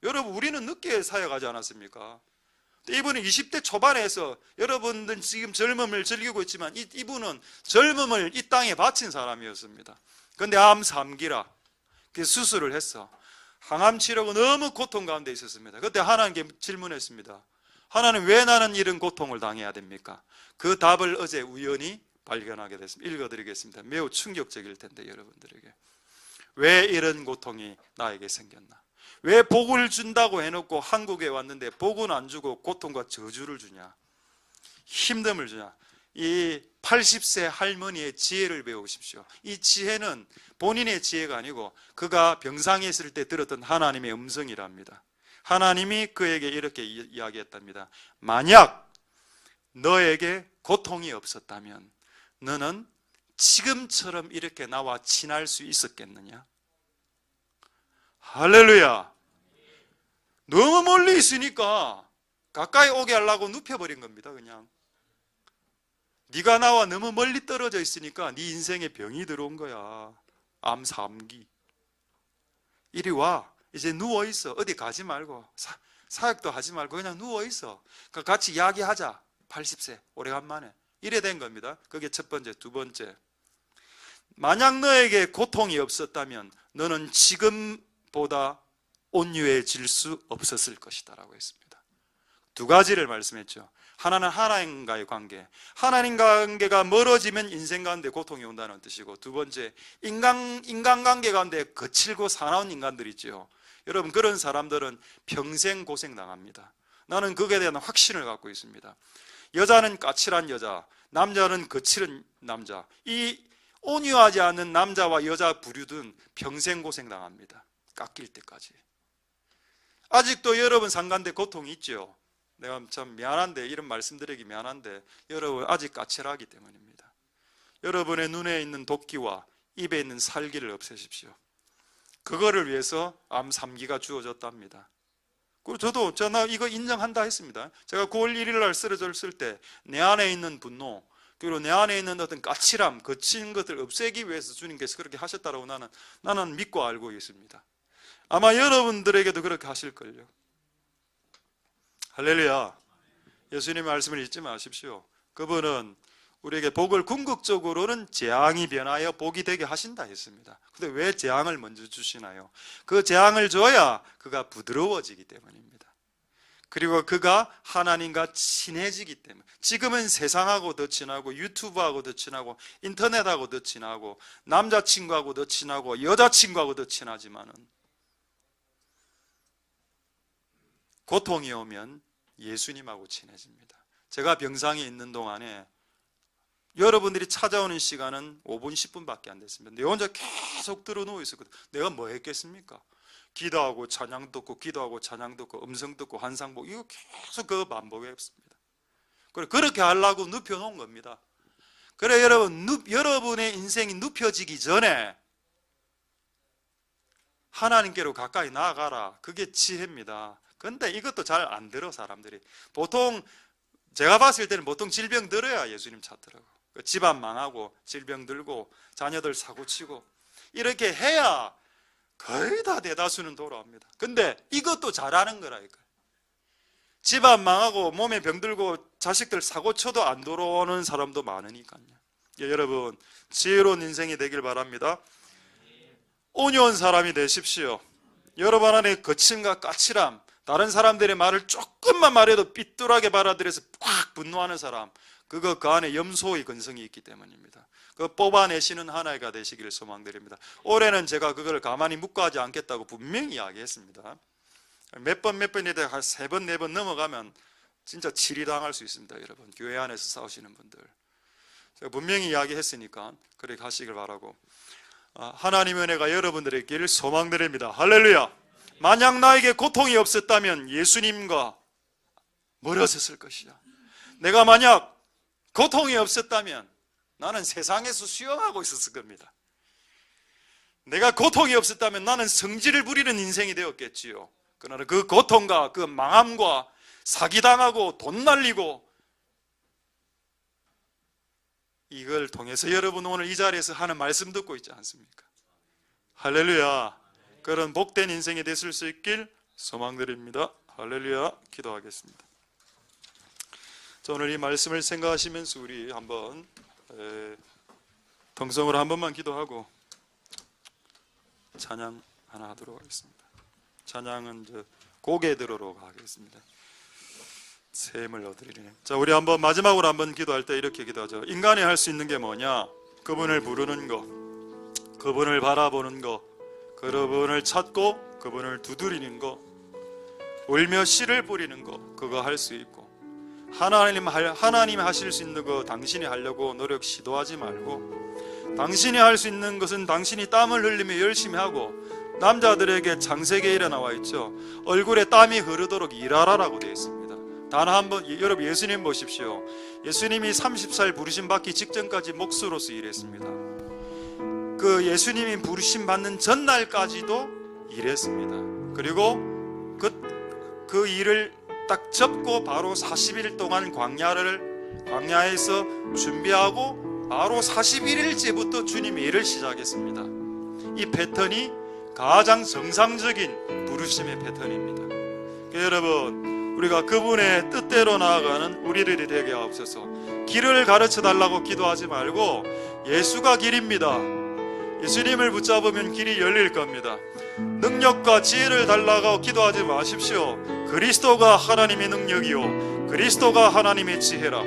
여러분 우리는 늦게 사역하지 않았습니까? 이분은 20대 초반에 해서 여러분들 지금 젊음을 즐기고 있지만 이분은 젊음을 이 땅에 바친 사람이었습니다. 그런데 암 3기라 수술을 했어. 항암 치료가 너무 고통 가운데 있었습니다. 그때 하나님께 질문했습니다. 하나님 왜 나는 이런 고통을 당해야 됩니까? 그 답을 어제 우연히 발견하게 됐습니다. 읽어드리겠습니다. 매우 충격적일 텐데 여러분들에게 왜 이런 고통이 나에게 생겼나? 왜 복을 준다고 해놓고 한국에 왔는데 복은 안 주고 고통과 저주를 주냐, 힘듦을 주냐? 이 80세 할머니의 지혜를 배우십시오. 이 지혜는 본인의 지혜가 아니고 그가 병상에 있을 때 들었던 하나님의 음성이랍니다. 하나님이 그에게 이렇게 이야기했답니다. 만약 너에게 고통이 없었다면 너는 지금처럼 이렇게 나와 친할 수 있었겠느냐? 할렐루야. 너무 멀리 있으니까 가까이 오게 하려고 눕혀버린 겁니다. 그냥 네가 나와 너무 멀리 떨어져 있으니까 네 인생에 병이 들어온 거야. 암 3기. 이리 와. 이제 누워있어. 어디 가지 말고 사역도 하지 말고 그냥 누워있어. 그러니까 같이 이야기하자. 80세 오래간만에. 이래 된 겁니다. 그게 첫 번째. 두 번째, 만약 너에게 고통이 없었다면 너는 지금보다 온유해질 수 없었을 것이다 라고 했습니다. 두 가지를 말씀했죠. 하나는 하나님과의 관계, 하나님 관계가 멀어지면 인생 가운데 고통이 온다는 뜻이고, 두 번째, 인간관계 가운데 거칠고 사나운 인간들 있죠. 여러분, 그런 사람들은 평생 고생당합니다. 나는 그에 대한 확신을 갖고 있습니다. 여자는 까칠한 여자, 남자는 거칠은 남자, 이 온유하지 않는 남자와 여자 부류든 평생 고생당합니다. 깎일 때까지. 아직도 여러분 상간대 고통이 있죠. 내가 참 미안한데, 이런 말씀드리기 미안한데 여러분 아직 까칠하기 때문입니다. 여러분의 눈에 있는 도끼와 입에 있는 살기를 없애십시오. 그거를 위해서 암 3기가 주어졌답니다. 그리고 저도 이거 인정한다 했습니다. 제가 9월 1일 날 쓰러졌을 때 내 안에 있는 분노, 그리고 내 안에 있는 어떤 까칠함, 거친 것들을 없애기 위해서 주님께서 그렇게 하셨다고 나는 믿고 알고 있습니다. 아마 여러분들에게도 그렇게 하실걸요. 할렐루야. 예수님의 말씀을 잊지 마십시오. 그분은 우리에게 복을 궁극적으로는 재앙이 변하여 복이 되게 하신다 했습니다. 근데 왜 재앙을 먼저 주시나요? 그 재앙을 줘야 그가 부드러워지기 때문입니다. 그리고 그가 하나님과 친해지기 때문에. 지금은 세상하고 더 친하고 유튜브하고 더 친하고 인터넷하고 더 친하고 남자친구하고 더 친하고 여자친구하고 더 친하지만은 고통이 오면 예수님하고 친해집니다. 제가 병상에 있는 동안에 여러분들이 찾아오는 시간은 5분, 10분밖에 안 됐습니다. 내 혼자 계속 들어누워 있었거든요. 내가 뭐 했겠습니까? 기도하고 찬양 듣고 기도하고 찬양 듣고 음성 듣고 환상 보고 이거 계속 그 반복했습니다. 그렇게 하려고 눕혀놓은 겁니다. 그래 여러분의 인생이 눕혀지기 전에 하나님께로 가까이 나아가라. 그게 지혜입니다. 근데 이것도 잘 안 들어 사람들이. 보통 제가 봤을 때는 보통 질병 들어야 예수님 찾더라고. 집안 망하고 질병 들고 자녀들 사고치고 이렇게 해야 거의 다 대다수는 돌아옵니다. 근데 이것도 잘하는 거라니까요. 집안 망하고 몸에 병 들고 자식들 사고쳐도 안 돌아오는 사람도 많으니까요. 여러분 지혜로운 인생이 되길 바랍니다. 온유한 사람이 되십시오. 여러분 안에 거침과 까칠함, 다른 사람들의 말을 조금만 말해도 삐뚤하게 받아들여서 꽉 분노하는 사람, 그 안에 염소의 근성이 있기 때문입니다. 그 뽑아내시는 하나가 되시기를 소망드립니다. 올해는 제가 그걸 가만히 묵과하지 않겠다고 분명히 이야기했습니다. 몇 번이다 한 3번, 4번 넘어가면 진짜 치리당할 수 있습니다. 여러분 교회 안에서 싸우시는 분들 제가 분명히 이야기했으니까 그렇게 하시길 바라고, 하나님의 은혜가 여러분들에게 있기를 소망드립니다. 할렐루야. 만약 나에게 고통이 없었다면 예수님과 멀어졌을 것이다. 내가 만약 고통이 없었다면 나는 세상에서 수영하고 있었을 겁니다. 내가 고통이 없었다면 나는 성질을 부리는 인생이 되었겠지요. 그러나 그 고통과 그 망함과 사기당하고 돈 날리고 이걸 통해서 여러분 오늘 이 자리에서 하는 말씀 듣고 있지 않습니까? 할렐루야. 그런 복된 인생이 되실 수 있길 소망드립니다. 할렐루야. 기도하겠습니다. 자, 오늘 이 말씀을 생각하시면서 우리 한번 통성으로 한 번만 기도하고 찬양 하나 하도록 하겠습니다. 찬양은 고개 들으러 가겠습니다. 새 힘을 얻으리니. 자, 우리 한번 마지막으로 한번 기도할 때 이렇게 기도하죠. 인간이 할 수 있는 게 뭐냐? 그분을 부르는 거, 그분을 바라보는 거, 그분을 찾고 그분을 두드리는 거, 울며 씨를 뿌리는 거, 그거 할 수 있고, 하나님이 하실 수 있는 거 당신이 하려고 노력 시도하지 말고, 당신이 할 수 있는 것은 당신이 땀을 흘리며 열심히 하고, 남자들에게 창세기에 나와 있죠. 얼굴에 땀이 흐르도록 일하라라고 되어 있습니다. 단 한 번, 여러분 예수님 보십시오. 예수님이 30살 부르심 받기 직전까지 목수로서 일했습니다. 그 예수님이 부르심 받는 전날까지도 일했습니다. 그리고 그 일을 딱 접고 바로 40일 동안 광야에서 준비하고 바로 41일째부터 주님이 일을 시작했습니다. 이 패턴이 가장 정상적인 부르심의 패턴입니다. 여러분, 우리가 그분의 뜻대로 나아가는 우리들이 되게 하옵소서. 길을 가르쳐 달라고 기도하지 말고 예수가 길입니다. 예수님을 붙잡으면 길이 열릴 겁니다. 능력과 지혜를 달라고 기도하지 마십시오. 그리스도가 하나님의 능력이요 그리스도가 하나님의 지혜라.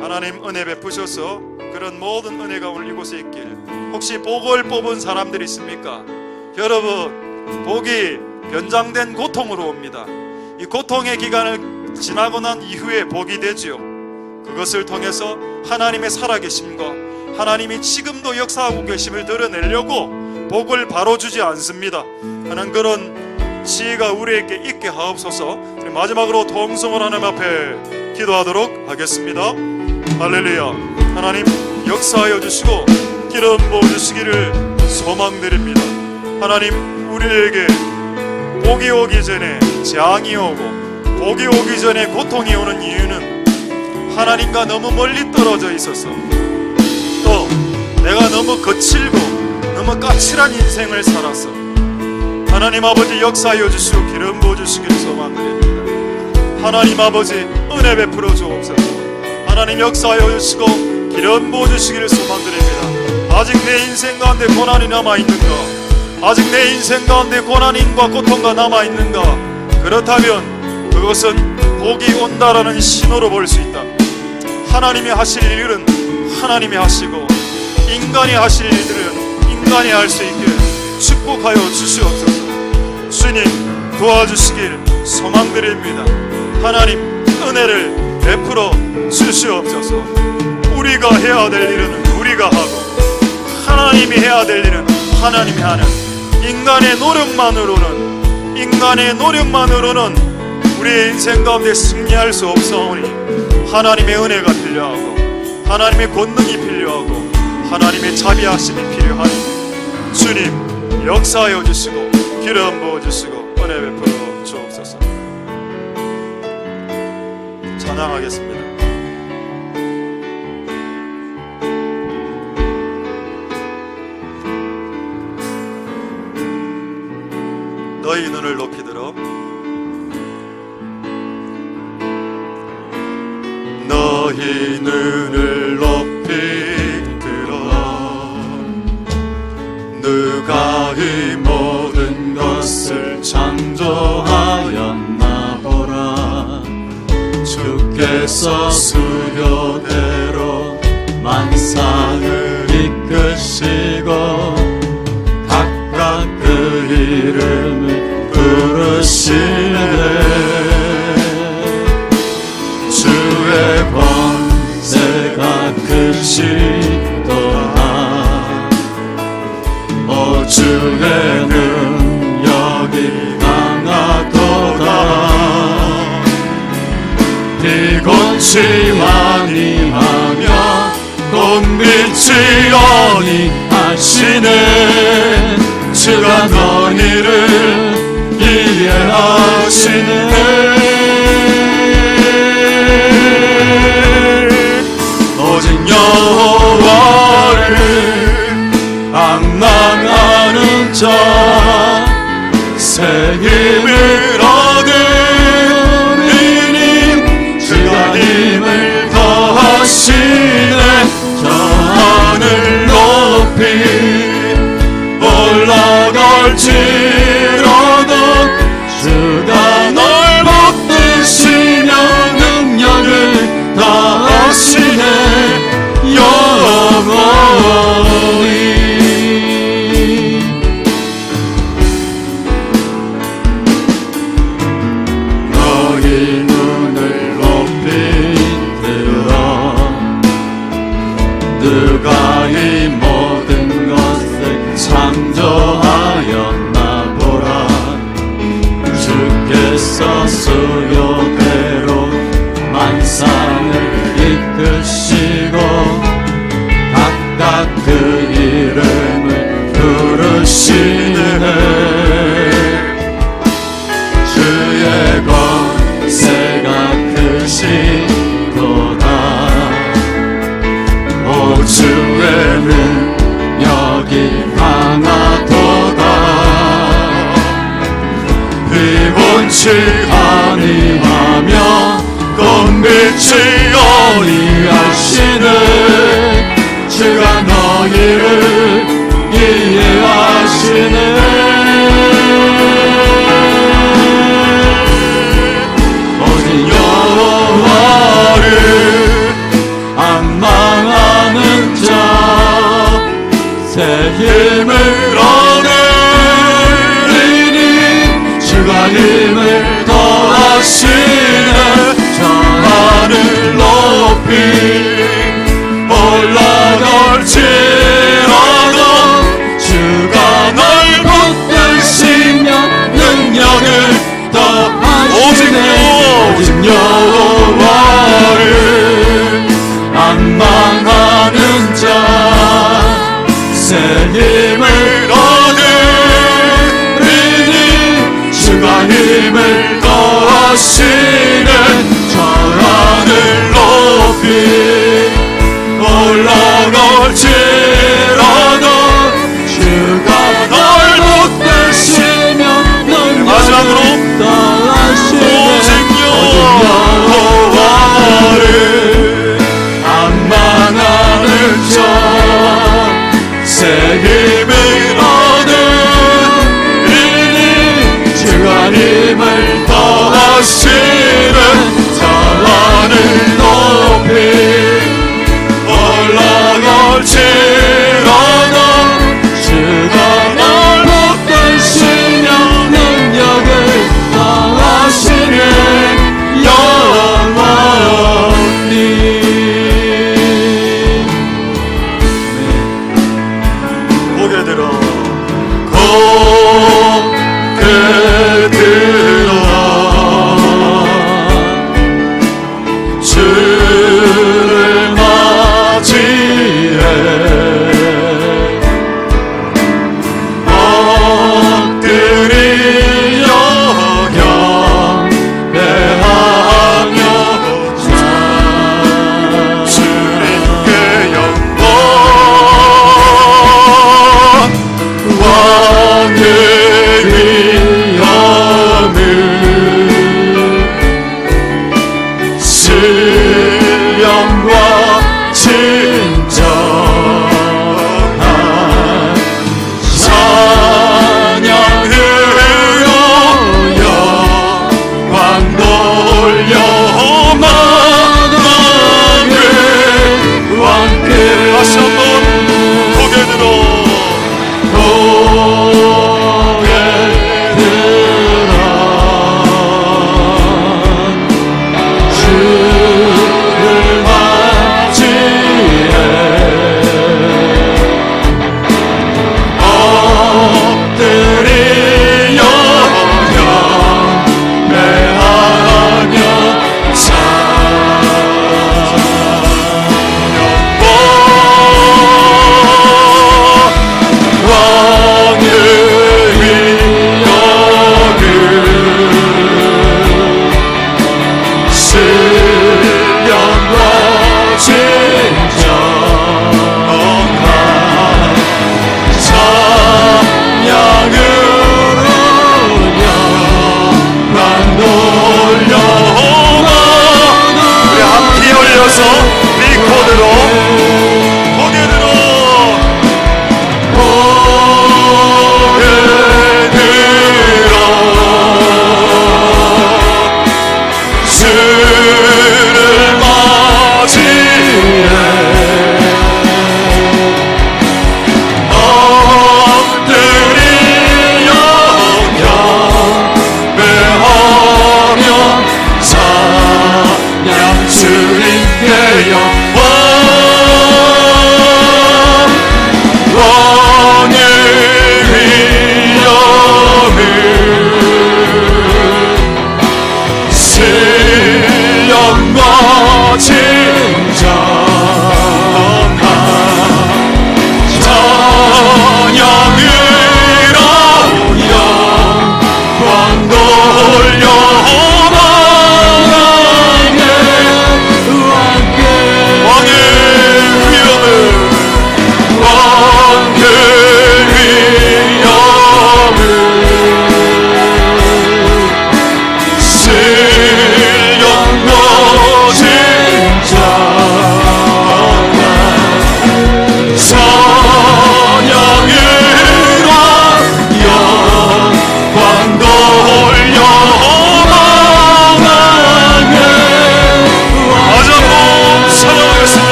하나님 은혜 베푸셔서 그런 모든 은혜가 오늘 이곳에 있길. 혹시 복을 뽑은 사람들이 있습니까? 여러분, 복이 변장된 고통으로 옵니다. 이 고통의 기간을 지나고 난 이후에 복이 되지요. 그것을 통해서 하나님의 살아계심과 하나님이 지금도 역사하고 계심을 드러내려고 복을 바로 주지 않습니다 하는 그런 지혜가 우리에게 있게 하옵소서. 우리 마지막으로 통성을 하나님 앞에 기도하도록 하겠습니다. 할렐루야. 하나님 역사하여 주시고 기름 부어주시기를 소망드립니다. 하나님, 우리에게 복이 오기 전에 재앙이 오고 복이 오기 전에 고통이 오는 이유는 하나님과 너무 멀리 떨어져 있어서, 또 내가 너무 거칠고 너무 까칠한 인생을 살았어. 하나님 아버지 역사하여 주시고 기름 부어주시기를 소망드립니다. 하나님 아버지 은혜 베풀어 주옵소서. 하나님 역사하여 주시고 기름 부어주시기를 소망드립니다. 아직 내 인생 가운데 고난이 남아있는가? 아직 내 인생 가운데 고난과 고통과 남아있는가? 그렇다면 그것은 복이 온다라는 신호로 볼 수 있다. 하나님이 하실 일은 하나님이 하시고 인간이 하실 일들은 인간이 할 수 있게 축복하여 주시옵소서. 주님 도와주시길 소망드립니다. 하나님 은혜를 베풀어 주시옵소서. 우리가 해야 될 일은 우리가 하고 하나님이 해야 될 일은 하나님이 하는, 인간의 노력만으로는 우리의 인생 가운데 승리할 수 없사오니 하나님의 은혜가 필요하고 하나님의 권능이 필요하고 하나님의 자비하심이 필요하니 주님 역사하여 주시고 기름 부어주시고 은혜 베풀어 주옵소서. 찬양하겠습니다. 너희 눈을 높이 들어 너희 눈을 높이 들어 누가 이 모든 것을 창조하였나 보라. 주께서 수요대로 만상을 이끄시고 각각 그 이름을 부르시네. 주의 권세가 크시도다. 오 주의 능력이 강하도다. 비곤치 아니하며 공빛이 아니하시네. 주가 너희를 이해하시네. 오직 여호와를 앙망하는 자 새 힘을 얻으리니 주가 힘을 더하시네. 저 하늘 높이 올라갈지라도 주가 널 붙드시며 능력을 다하시네. 영원히 주께서 수요대로 만상을 이끄시고 각각 그 이름을 부르시네. 주의 권세가 크시도다. 오 주의 능력이 강하도다. 비본치 아니하며 꽃빛이 어리하시네. 주가 너희를 이해하시네. 오직 여호와를 앙망하는 자 새 힘을 얻으리니 주가 힘을 더하시네. 저 하늘 높이 올라갈지라도 주가 널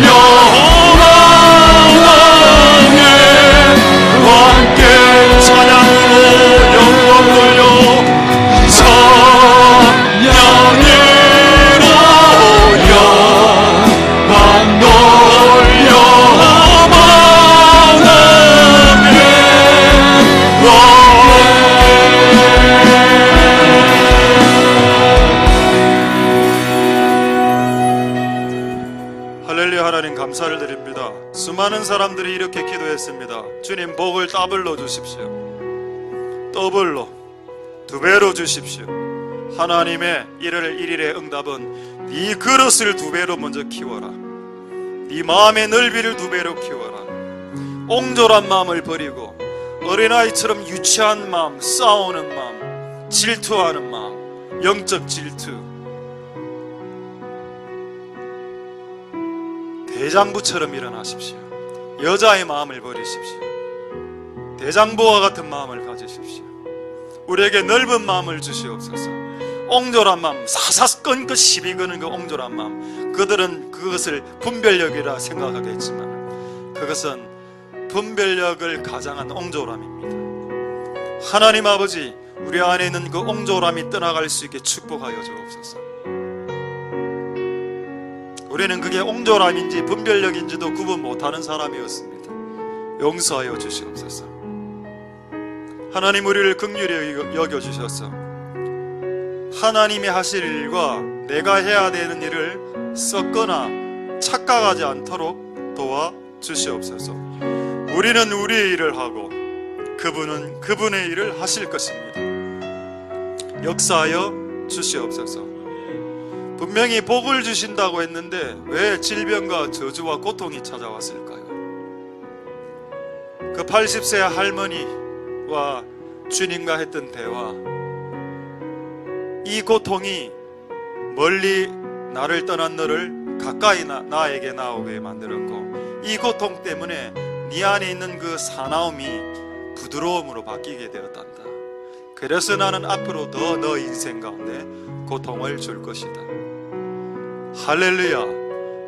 영광에 함께 찬양으로 영광 돌려 찬양으로 영광 돌려 할렐루야. 하나님 감사를 드립니다. 수많은 사람들이 이렇게 기도했습니다. 주님 복을 더블로 주십시오. 더블로 2배로 주십시오. 하나님의 일일의 응답은 네 그릇을 2배로 먼저 키워라. 네 마음의 넓이를 2배로 키워라. 옹졸한 마음을 버리고 어린아이처럼 유치한 마음, 싸우는 마음, 질투하는 마음, 영적 질투, 대장부처럼 일어나십시오. 여자의 마음을 버리십시오. 대장부와 같은 마음을 가지십시오. 우리에게 넓은 마음을 주시옵소서. 옹졸한 마음, 사사건건 시비 거는 그 옹졸한 마음, 그들은 그것을 분별력이라 생각하겠지만 그것은 분별력을 가장한 옹졸함입니다. 하나님 아버지, 우리 안에 있는 그 옹졸함이 떠나갈 수 있게 축복하여 주옵소서. 우리는 그게 옹졸함인지 분별력인지도 구분 못하는 사람이었습니다. 용서하여 주시옵소서. 하나님, 우리를 긍휼히 여겨주셔서 하나님이 하실 일과 내가 해야 되는 일을 섞거나 착각하지 않도록 도와주시옵소서. 우리는 우리의 일을 하고 그분은 그분의 일을 하실 것입니다. 역사하여 주시옵소서. 분명히 복을 주신다고 했는데 왜 질병과 저주와 고통이 찾아왔을까요? 그 80세 할머니와 주님과 했던 대화, 이 고통이 멀리 나를 떠난 너를 가까이 나에게 나오게 만들었고, 이 고통 때문에 네 안에 있는 그 사나움이 부드러움으로 바뀌게 되었단다. 그래서 나는 앞으로 더 너 인생 가운데 고통을 줄 것이다. 할렐루야.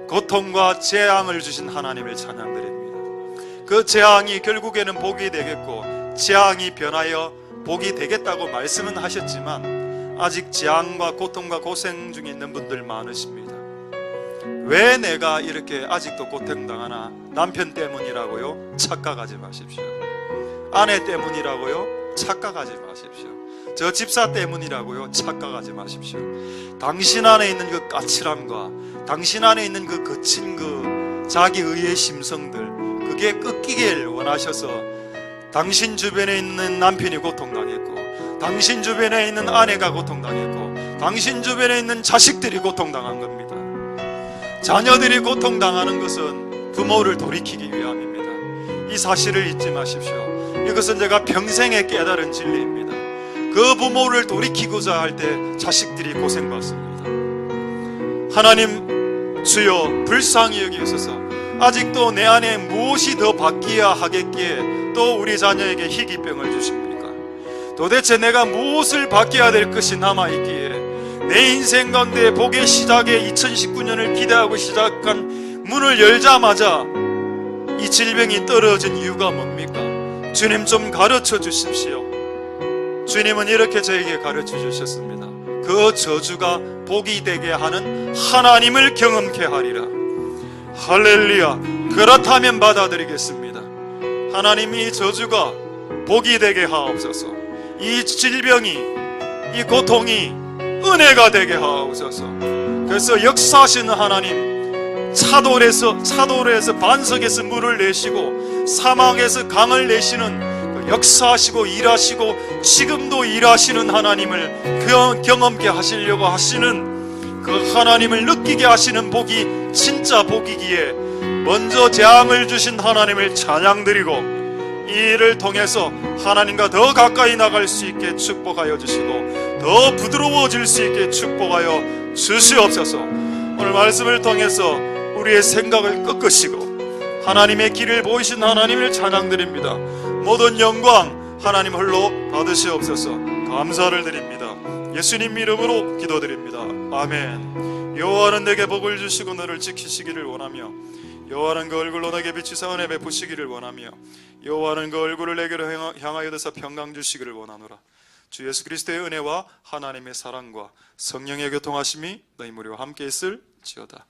고통과 재앙을 주신 하나님을 찬양드립니다. 그 재앙이 결국에는 복이 되겠고 재앙이 변하여 복이 되겠다고 말씀은 하셨지만 아직 재앙과 고통과 고생 중에 있는 분들 많으십니다. 왜 내가 이렇게 아직도 고통당하나? 남편 때문이라고요? 착각하지 마십시오. 아내 때문이라고요? 착각하지 마십시오. 저 집사 때문이라고요? 착각하지 마십시오. 당신 안에 있는 그 까칠함과 당신 안에 있는 그 거친 그 자기의의 심성들, 그게 꺾이길 원하셔서 당신 주변에 있는 남편이 고통당했고, 당신 주변에 있는 아내가 고통당했고, 당신 주변에 있는 자식들이 고통당한 겁니다. 자녀들이 고통당하는 것은 부모를 돌이키기 위함입니다. 이 사실을 잊지 마십시오. 이것은 제가 평생에 깨달은 진리입니다. 그 부모를 돌이키고자 할 때 자식들이 고생받습니다. 하나님 주여, 불쌍히 여기소서. 아직도 내 안에 무엇이 더 바뀌어야 하겠기에 또 우리 자녀에게 희귀병을 주십니까? 도대체 내가 무엇을 바뀌어야 될 것이 남아있기에 내 인생 가운데 복의 시작에 2019년을 기대하고 시작한 문을 열자마자 이 질병이 떨어진 이유가 뭡니까? 주님 좀 가르쳐 주십시오. 주님은 이렇게 저에게 가르쳐 주셨습니다. 그 저주가 복이 되게 하는 하나님을 경험케 하리라. 할렐루야. 그렇다면 받아들이겠습니다. 하나님이 이 저주가 복이 되게 하옵소서. 이 질병이, 이 고통이 은혜가 되게 하옵소서. 그래서 역사하시는 하나님, 차돌에서 반석에서 물을 내시고 사막에서 강을 내시는 역사하시고 일하시고 지금도 일하시는 하나님을 경험케 하시려고 하시는 그 하나님을 느끼게 하시는 복이 진짜 복이기에 먼저 재앙을 주신 하나님을 찬양드리고 이 일을 통해서 하나님과 더 가까이 나갈 수 있게 축복하여 주시고 더 부드러워질 수 있게 축복하여 주시옵소서. 오늘 말씀을 통해서 우리의 생각을 꺾으시고 하나님의 길을 보이신 하나님을 찬양드립니다. 모든 영광 하나님 홀로 받으시옵소서. 감사를 드립니다. 예수님 이름으로 기도드립니다. 아멘. 여호와는 내게 복을 주시고 너를 지키시기를 원하며 여호와는 그 얼굴로 내게 비치사 은혜 베푸시기를 원하며 여호와는 그 얼굴을 내게로 향하여 드사 평강 주시기를 원하노라. 주 예수 그리스도의 은혜와 하나님의 사랑과 성령의 교통하심이 너희 무리와 함께 있을지어다.